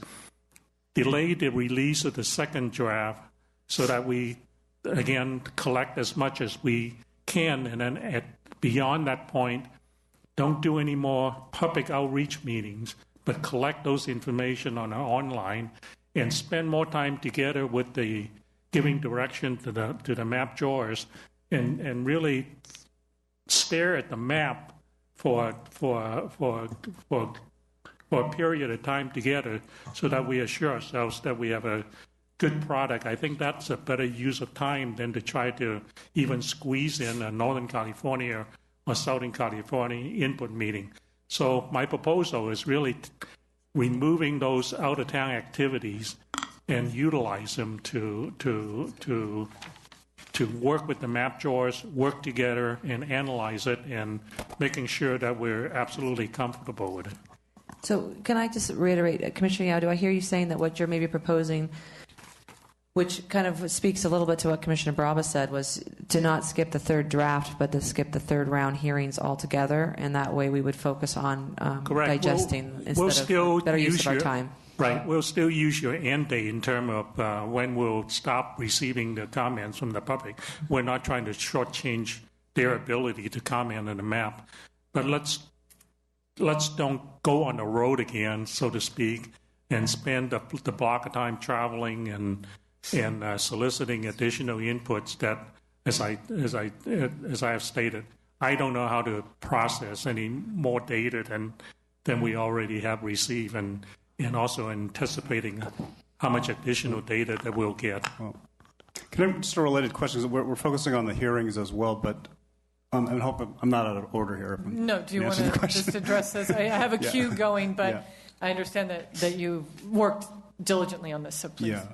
delay the release of the second draft so that we, again, collect as much as we can, and then beyond that point, don't do any more public outreach meetings, but collect those information on our online and spend more time together with the giving direction to the map drawers and really stare at the map for a period of time together so that we assure ourselves that we have a good product. I think that's a better use of time than to try to even squeeze in a Northern California or Southern California input meeting. So my proposal is really removing those out-of-town activities and utilize them to work with the map drawers, work together, and analyze it, and making sure that we're absolutely comfortable with it. So can I just reiterate, Commissioner Yao, do I hear you saying that what you're maybe proposing, which kind of speaks a little bit to what Commissioner Baraba said, was to not skip the third draft, but to skip the third round hearings altogether, and that way we would focus on digesting instead of better use of our time? Right. We'll still use your end date in terms of when we'll stop receiving the comments from the public. We're not trying to shortchange their ability to comment on the map. But let's don't go on the road again, so to speak, and spend the block of time traveling and soliciting additional inputs that, as I have stated, I don't know how to process any more data than we already have received, and also anticipating how much additional data that we'll get. Well, can I just a related question? We're focusing on the hearings as well, but I hope I'm not out of order here. No, do you want to just address this? I have a queue going, but I understand that you worked diligently on this, so please. Yeah.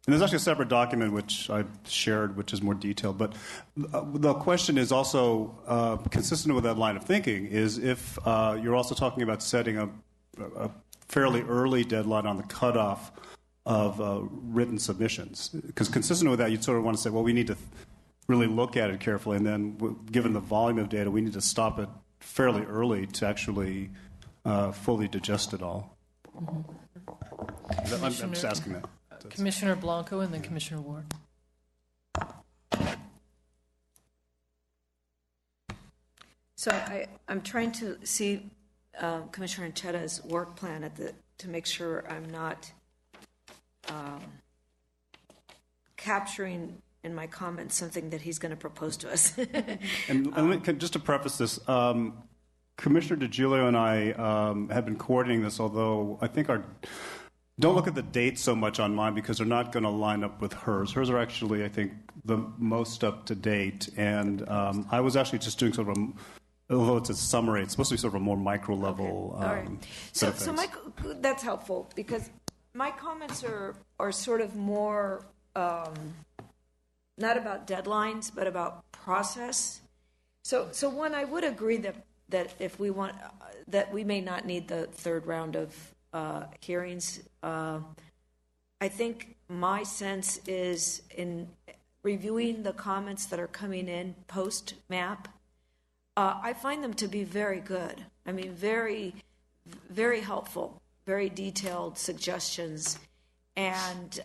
And there's actually a separate document which I shared, which is more detailed. But the question is also consistent with that line of thinking, is if you're also talking about setting a fairly early deadline on the cutoff of written submissions. Because consistent with that, you'd sort of want to say, well, we need to really look at it carefully, and then given the volume of data, we need to stop it fairly early to actually fully digest it all. I'm just asking that. Commissioner Blanco and then Commissioner Ward. So I'm trying to see Commissioner Anchetta's work plan to make sure I'm not capturing in my comments something that he's going to propose to us. And just to preface this, Commissioner DiGiulio and I have been coordinating this, although I think don't look at the dates so much on mine because they're not going to line up with hers. Hers are actually, I think, the most up to date. And I was actually just doing sort of although it's a summary, it's supposed to be sort of a more micro level. Okay. All right. So that's helpful because my comments are sort of more not about deadlines, but about process. So one, I would agree that if we want that we may not need the third round of hearings. I think my sense is in reviewing the comments that are coming in post map. I find them to be very good. I mean, very, very helpful, very detailed suggestions, and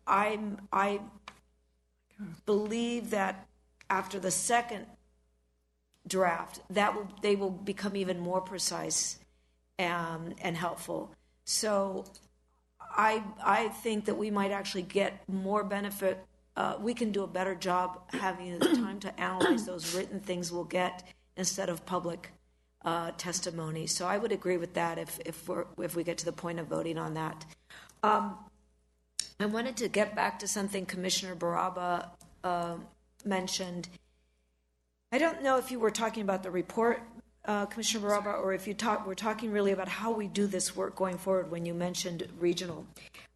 I believe that after the second draft, they will become even more precise and helpful. So, I think that we might actually get more benefit. We can do a better job having the time to analyze those written things we'll get instead of public testimony. So I would agree with that if we get to the point of voting on that. I wanted to get back to something Commissioner Baraba mentioned. I don't know if you were talking about the report, Commissioner Baraba, or if we're talking really about how we do this work going forward when you mentioned regional.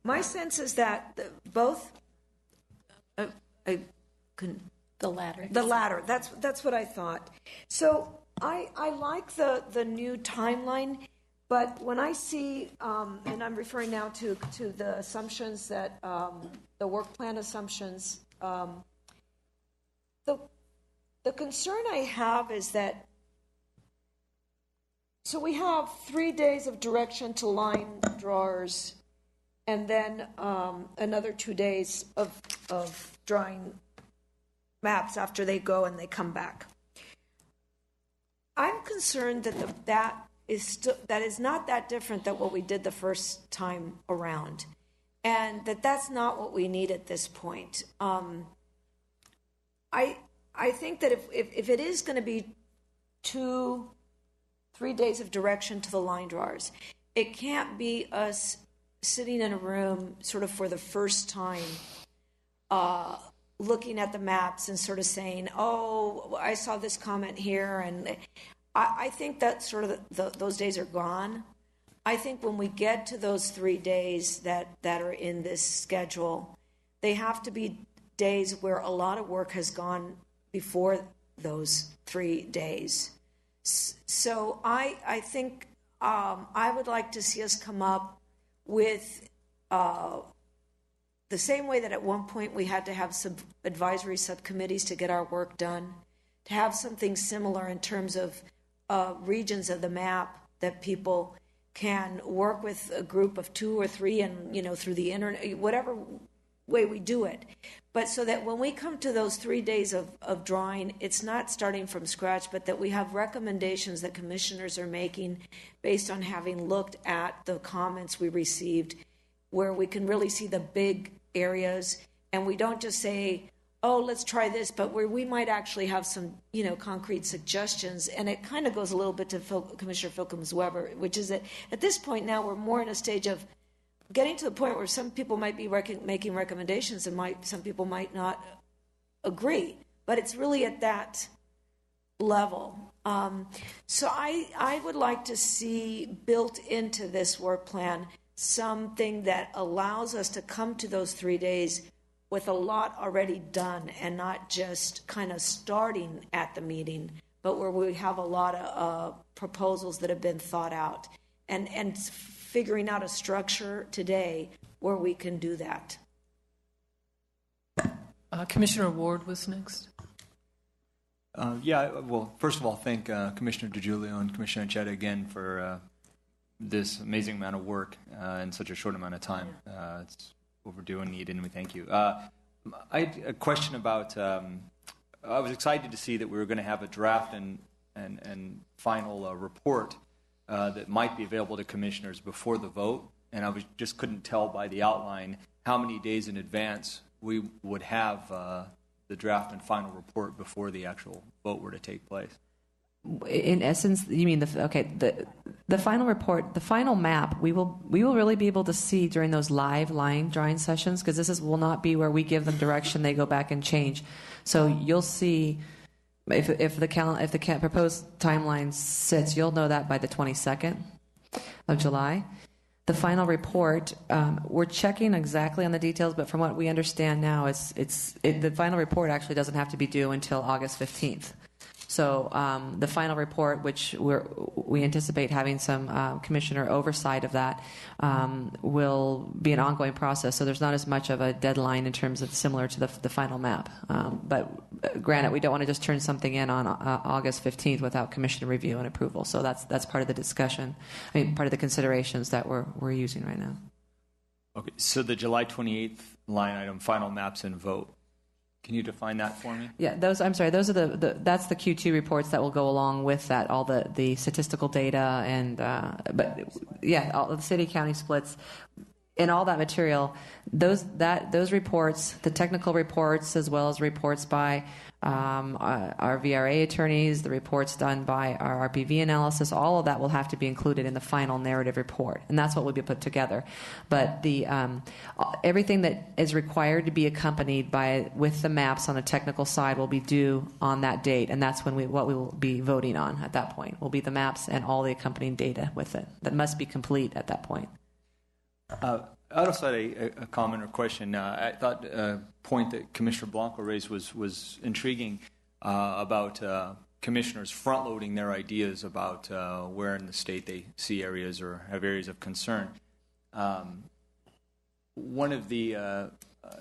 My sense is that both... the latter. The latter. That's what I thought. So I like the new timeline, but when I see, and I'm referring now to the assumptions that the work plan assumptions, the concern I have is that So we have 3 days of direction to line drawers, and then another 2 days of drawing maps after they go and they come back. I'm concerned that that is not that different than what we did the first time around, and that's not what we need at this point. I think that if it is going to be 2-3 days of direction to the line drawers, it can't be us sitting in a room sort of for the first time, looking at the maps and sort of saying, oh, I saw this comment here. And I think that sort of those days are gone. I think when we get to those 3 days that are in this schedule, they have to be days where a lot of work has gone before those 3 days. So I think I would like to see us come up with the same way that at one point we had to have some advisory subcommittees to get our work done, to have something similar in terms of regions of the map that people can work with a group of 2 or 3 and, through the internet, whatever way we do it. But so that when we come to those 3 days of drawing, it's not starting from scratch, but that we have recommendations that commissioners are making based on having looked at the comments we received, where we can really see the big areas, and we don't just say, oh, let's try this, but where we might actually have some, concrete suggestions. And it kind of goes a little bit to Commissioner Filkins-Weber, which is that at this point now we're more in a stage of getting to the point where some people might be making recommendations and some people might not agree, but it's really at that level. So I would like to see built into this work plan something that allows us to come to those 3 days with a lot already done and not just kind of starting at the meeting, but where we have a lot of proposals that have been thought out and figuring out a structure today where we can do that. Commissioner Ward was next. Well, first of all, thank Commissioner DiGiulio and Commissioner Chetta again for this amazing amount of work in such a short amount of time. It's overdue and needed, and we thank you. I had a question about, I was excited to see that we were going to have a draft and final report that might be available to commissioners before the vote, and I just couldn't tell by the outline how many days in advance we would have the draft and final report before the actual vote were to take place. In essence, you mean the final report, the final map, we will really be able to see during those live line drawing sessions, because will not be where we give them direction, they go back and change. So you'll see if the proposed timeline sits, you'll know that by the 22nd of July. The final report, we're checking exactly on the details, but from what we understand now, the final report actually doesn't have to be due until August 15th. So the final report, which we anticipate having some commissioner oversight of that, will be an ongoing process. So there's not as much of a deadline in terms of similar to the final map. But granted, we don't want to just turn something in on August 15th without commissioner review and approval. So that's part of the discussion. Part of the considerations that we're using right now. Okay. So the July 28th line item, final maps and vote. Can you define that for me? Yeah, those are that's the Q2 reports that will go along with that, all the statistical data and all the city county splits and all that material. Those reports, the technical reports, as well as reports by our VRA attorneys, the reports done by our RPV analysis, all of that will have to be included in the final narrative report, and that's what will be put together. But the everything that is required to be accompanied with the maps on the technical side will be due on that date, and that's what we will be voting on at that point. Will be the maps and all the accompanying data with it that must be complete at that point. I also had a comment or question. I thought a point that Commissioner Blanco raised was intriguing about commissioners front-loading their ideas about where in the state they see areas or have areas of concern. One of the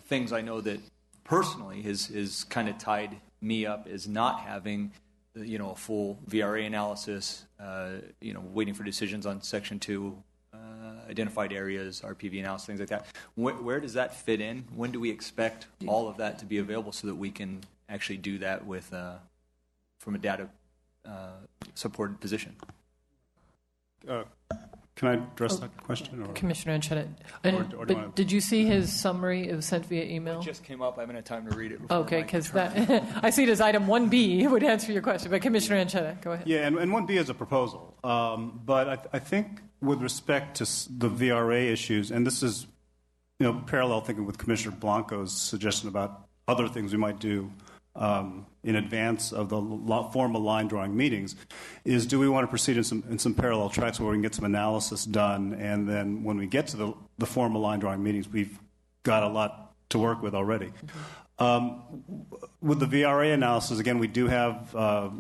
things I know that personally has kind of tied me up is not having a full VRA analysis, waiting for decisions on Section 2, identified areas, RPV analysis, things like that. Where does that fit in? When do we expect all of that to be available so that we can actually do that with from a data supported position? Can I address that question? Or? Commissioner Anchetta. Did you see his summary? It was sent via email. It just came up. I haven't had time to read it. Okay, because that I see it as item 1B. It would answer your question. But Commissioner Anchetta, go ahead. Yeah, and 1B is a proposal. But I think with respect to the VRA issues, and this is parallel thinking with Commissioner Blanco's suggestion about other things we might do in advance of the formal line drawing meetings, is do we want to proceed in some parallel tracks where we can get some analysis done, and then when we get to the formal line drawing meetings, we've got a lot to work with already. With the VRA analysis, again, we do have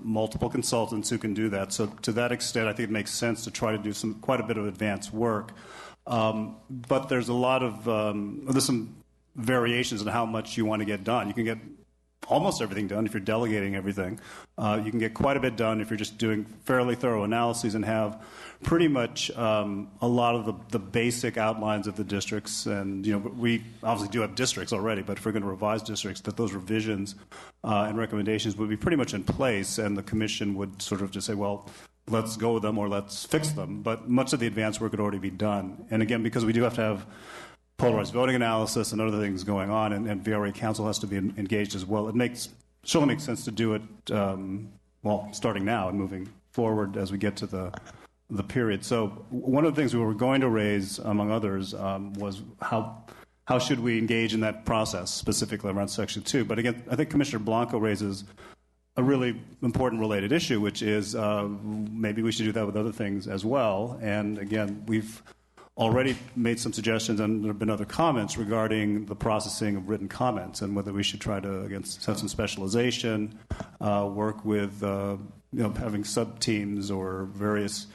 multiple consultants who can do that. So to that extent, I think it makes sense to try to do quite a bit of advanced work. But there's a lot of there's some variations in how much you want to get done. You can get almost everything done if you're delegating everything. You can get quite a bit done if you're just doing fairly thorough analyses and have pretty much a lot of the basic outlines of the districts. And we obviously do have districts already, but if we're going to revise districts, that those revisions and recommendations would be pretty much in place, and the commission would sort of just say, well, let's go with them or let's fix them. But much of the advanced work would already be done. And again, because we do have to have polarized voting analysis and other things going on, and VRA Council has to be engaged as well. It certainly makes sense to do it, starting now and moving forward as we get to the period. So one of the things we were going to raise, among others, was how should we engage in that process, specifically around Section 2. But again, I think Commissioner Blanco raises a really important related issue, which is maybe we should do that with other things as well. And again, we've already made some suggestions, and there have been other comments regarding the processing of written comments and whether we should try to, again, have some specialization, work with, having sub-teams or various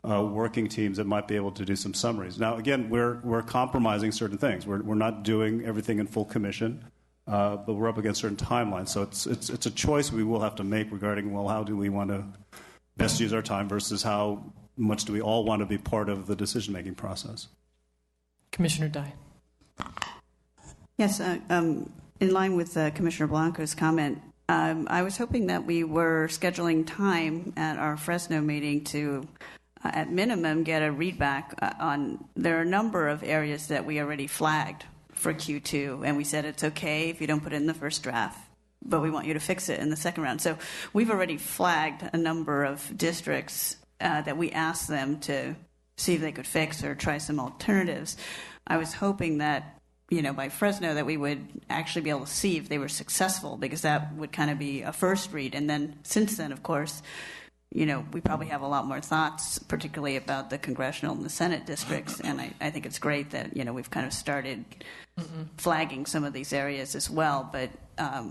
working teams that might be able to do some summaries. Now, again, we're compromising certain things. We're not doing everything in full commission, but we're up against certain timelines. So it's a choice we will have to make regarding, well, how do we want to best use our time versus how much do we all want to be part of the decision-making process? Commissioner Dye. Yes, in line with Commissioner Blanco's comment, I was hoping that we were scheduling time at our Fresno meeting to, at minimum, get a readback on. There are a number of areas that we already flagged for Q2, and we said it's okay if you don't put it in the first draft, but we want you to fix it in the second round. So we've already flagged a number of districts that we asked them to see if they could fix or try some alternatives. I was hoping that, by Fresno, that we would actually be able to see if they were successful, because that would kind of be a first read. And then since then, of course, we probably have a lot more thoughts, particularly about the congressional and the Senate districts. And I think it's great that, we've kind of started flagging some of these areas as well. But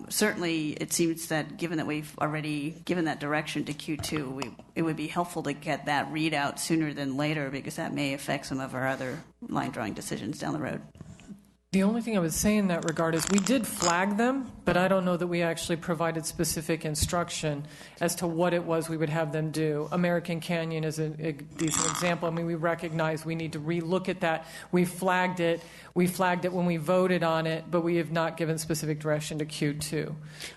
certainly it seems that given that we've already given that direction to Q2, it would be helpful to get that readout sooner than later, because that may affect some of our other line drawing decisions down the road. The only thing I would say in that regard is we did flag them, but I don't know that we actually provided specific instruction as to what it was we would have them do. American Canyon is a decent example. I mean, we recognize we need to relook at that. We flagged it. We flagged it when we voted on it, but we have not given specific direction to Q2.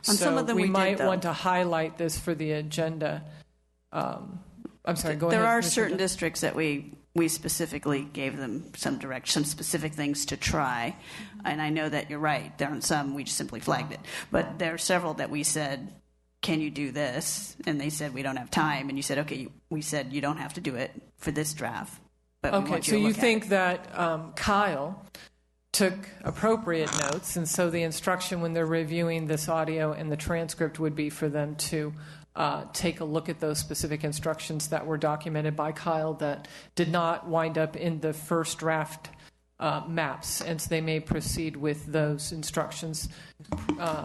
On some of them we might did, want to highlight this for the agenda. I'm sorry, go ahead. There are Mr. certain districts that we specifically gave them some direction, some specific things to try. And I know that you're right. There are some we just simply flagged it. But there are several that we said, can you do this? And they said, we don't have time. And you said, okay, we said you don't have to do it for this draft. But we want you to look at think it. that Kyle took appropriate notes, and so the instruction when they're reviewing this audio and the transcript would be for them to take a look at those specific instructions that were documented by Kyle that did not wind up in the first draft maps, and so they may proceed with those instructions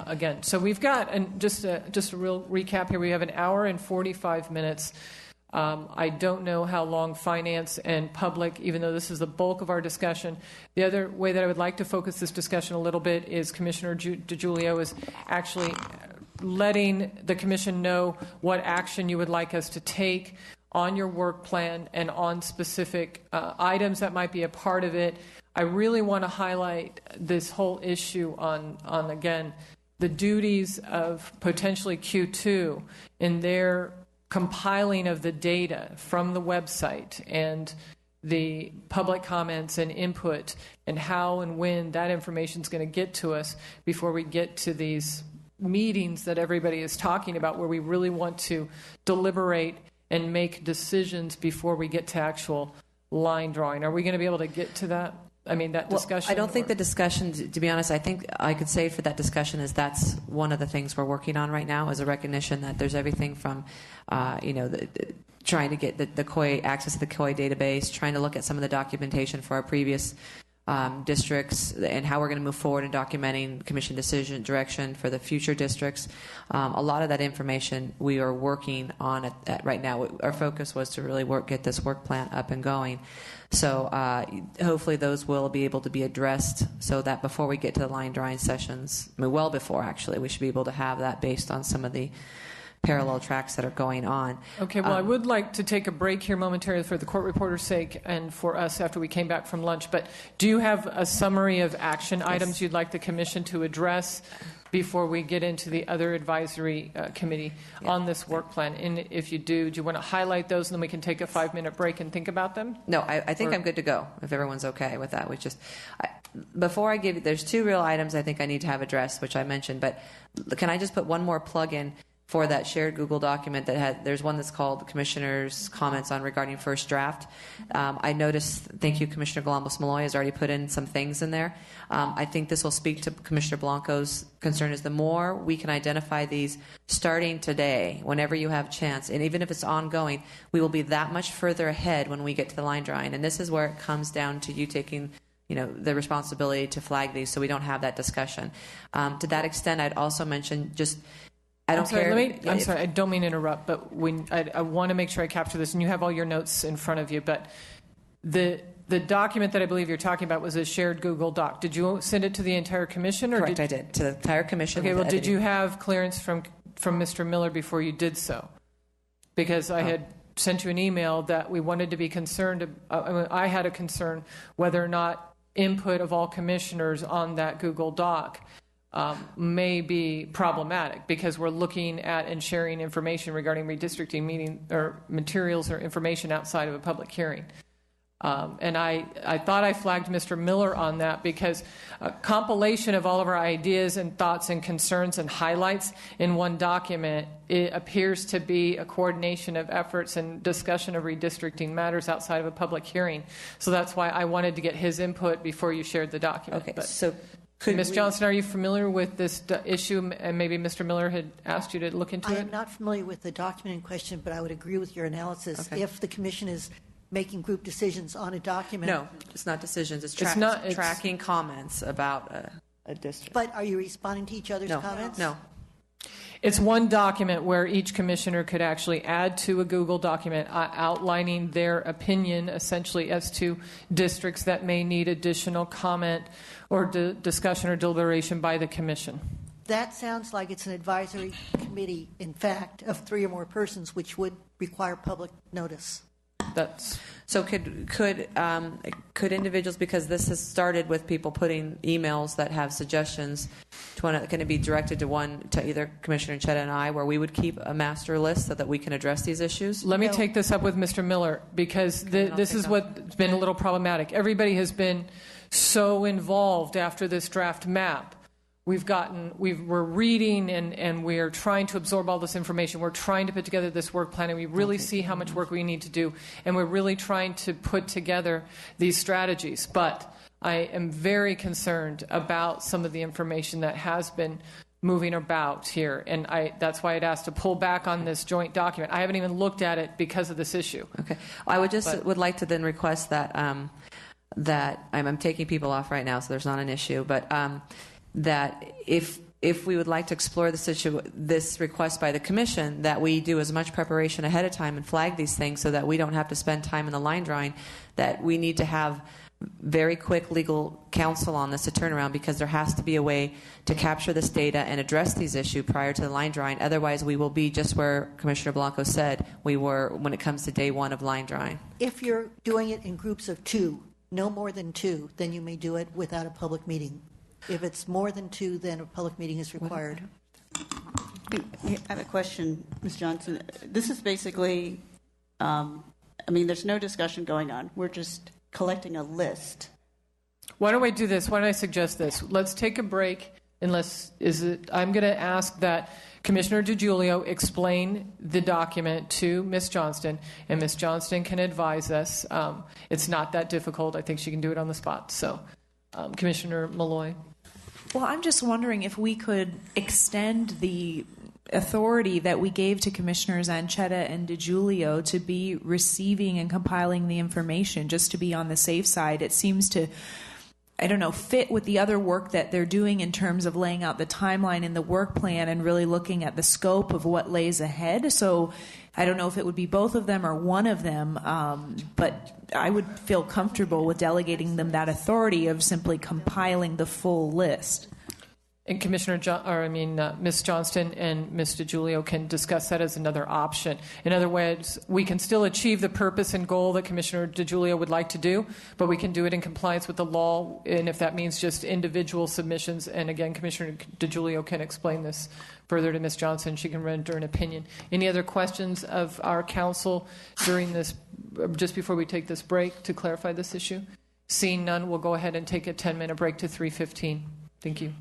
again. So we've got, and just a real recap here, we have an hour and 45 minutes. I don't know how long finance and public, even though this is the bulk of our discussion. The other way that I would like to focus this discussion a little bit is Commissioner DiGiulio is actually letting the commission know what action you would like us to take on your work plan and on specific items that might be a part of it. I really want to highlight this whole issue on again, the duties of potentially Q2 in their compiling of the data from the website and the public comments and input, and how and when that information is going to get to us before we get to these meetings that everybody is talking about, where we really want to deliberate and make decisions before we get to actual line drawing. Are we going to be able to get to that? I mean, that discussion? I don't think the discussion, to be honest, I think I could say for that discussion is that's one of the things we're working on right now, is a recognition that there's everything from, trying to get the COI, access to the COI database, trying to look at some of the documentation for our previous districts and how we're going to move forward in documenting commission decision direction for the future districts. A lot of that information we are working on at right now. Our focus was to really get this work plan up and going. So hopefully those will be able to be addressed so that before we get to the line drawing sessions, I mean, well before actually, we should be able to have that based on some of the parallel tracks that are going on. Okay, well, I would like to take a break here momentarily for the court reporter's sake and for us after we came back from lunch. But do you have a summary of action items you'd like the commission to address before we get into the other advisory committee on this work plan? And if you do you want to highlight those and then we can take a 5-minute break and think about them? No, I think I'm good to go if everyone's okay with that. Before I give you, there's 2 real items I think I need to have addressed, which I mentioned, but can I just put one more plug in for that shared Google document there's one that's called Commissioner's Comments on regarding first draft. I noticed, thank you, Commissioner Galambos-Malloy has already put in some things in there. I think this will speak to Commissioner Blanco's concern, is the more we can identify these starting today, whenever you have a chance, and even if it's ongoing, we will be that much further ahead when we get to the line drawing. And this is where it comes down to you taking the responsibility to flag these so we don't have that discussion. To that extent, I'd also mention I'm sorry, I don't mean to interrupt, but I want to make sure I capture this, and you have all your notes in front of you, but the document that I believe you're talking about was a shared Google Doc. Did you send it to the entire commission? Or Correct, I did, to the entire commission. Okay, well, did you have clearance from Mr. Miller before you did so? Because I had sent you an email that we wanted to be concerned, I had a concern whether or not input of all commissioners on that Google Doc may be problematic, because we're looking at and sharing information regarding redistricting meeting or materials or information outside of a public hearing. And I thought I flagged Mr. Miller on that, because a compilation of all of our ideas and thoughts and concerns and highlights in one document, it appears to be a coordination of efforts and discussion of redistricting matters outside of a public hearing. So that's why I wanted to get his input before you shared the document. Okay, but so Ms. Johnson, are you familiar with this issue? And maybe Mr. Miller had asked you to look into it? I am not familiar with the document in question, but I would agree with your analysis. Okay. If the commission is making group decisions on a document. No, it's not decisions. It's tracking comments about a district. But are you responding to each other's comments? No. It's one document where each commissioner could actually add to a Google document outlining their opinion, essentially, as to districts that may need additional comment or discussion or deliberation by the commission. That sounds like it's an advisory committee, in fact, of 3 or more persons, which would require public notice. So could individuals, because this has started with people putting emails that have suggestions, can it be directed to either Commissioner Chetta and I, where we would keep a master list so that we can address these issues? Let me take this up with Mr. Miller, because this is what's been a little problematic. Everybody has been so involved after this draft map. We're reading and we're trying to absorb all this information. We're trying to put together this work plan, and we really see how much work we need to do. And we're really trying to put together these strategies. But I am very concerned about some of the information that has been moving about here. And that's why I'd asked to pull back on this joint document. I haven't even looked at it because of this issue. Okay. I would like to then request that, that I'm taking people off right now, so there's not an issue, but that if we would like to explore this request by the commission, that we do as much preparation ahead of time and flag these things so that we don't have to spend time in the line drawing, that we need to have very quick legal counsel on this to turn around, because there has to be a way to capture this data and address these issues prior to the line drawing. Otherwise, we will be just where Commissioner Blanco said we were when it comes to day one of line drawing. If you're doing it in groups of 2, no more than 2, then you may do it without a public meeting. If it's more than 2, then a public meeting is required. I have a question, Ms. Johnson. This is basically, there's no discussion going on. We're just collecting a list. Why don't we do this? Why don't I suggest this? Let's take a break. I'm going to ask that Commissioner DiGiulio explain the document to Ms. Johnston, and Ms. Johnston can advise us. It's not that difficult. I think she can do it on the spot. So, Commissioner Malloy. Well, I'm just wondering if we could extend the authority that we gave to Commissioners Anchetta and DiGiulio to be receiving and compiling the information, just to be on the safe side. It seems to, fit with the other work that they're doing in terms of laying out the timeline in the work plan and really looking at the scope of what lays ahead. So I don't know if it would be both of them or one of them, but I would feel comfortable with delegating them that authority of simply compiling the full list. And Ms. Johnston and Ms. DiGiulio can discuss that as another option. In other words, we can still achieve the purpose and goal that Commissioner DiGiulio would like to do, but we can do it in compliance with the law, and if that means just individual submissions. And again, Commissioner DiGiulio can explain this further to Ms. Johnson. She can render an opinion. Any other questions of our council during this, just before we take this break, to clarify this issue? Seeing none, we'll go ahead and take a 10-minute break to 3:15. Thank you.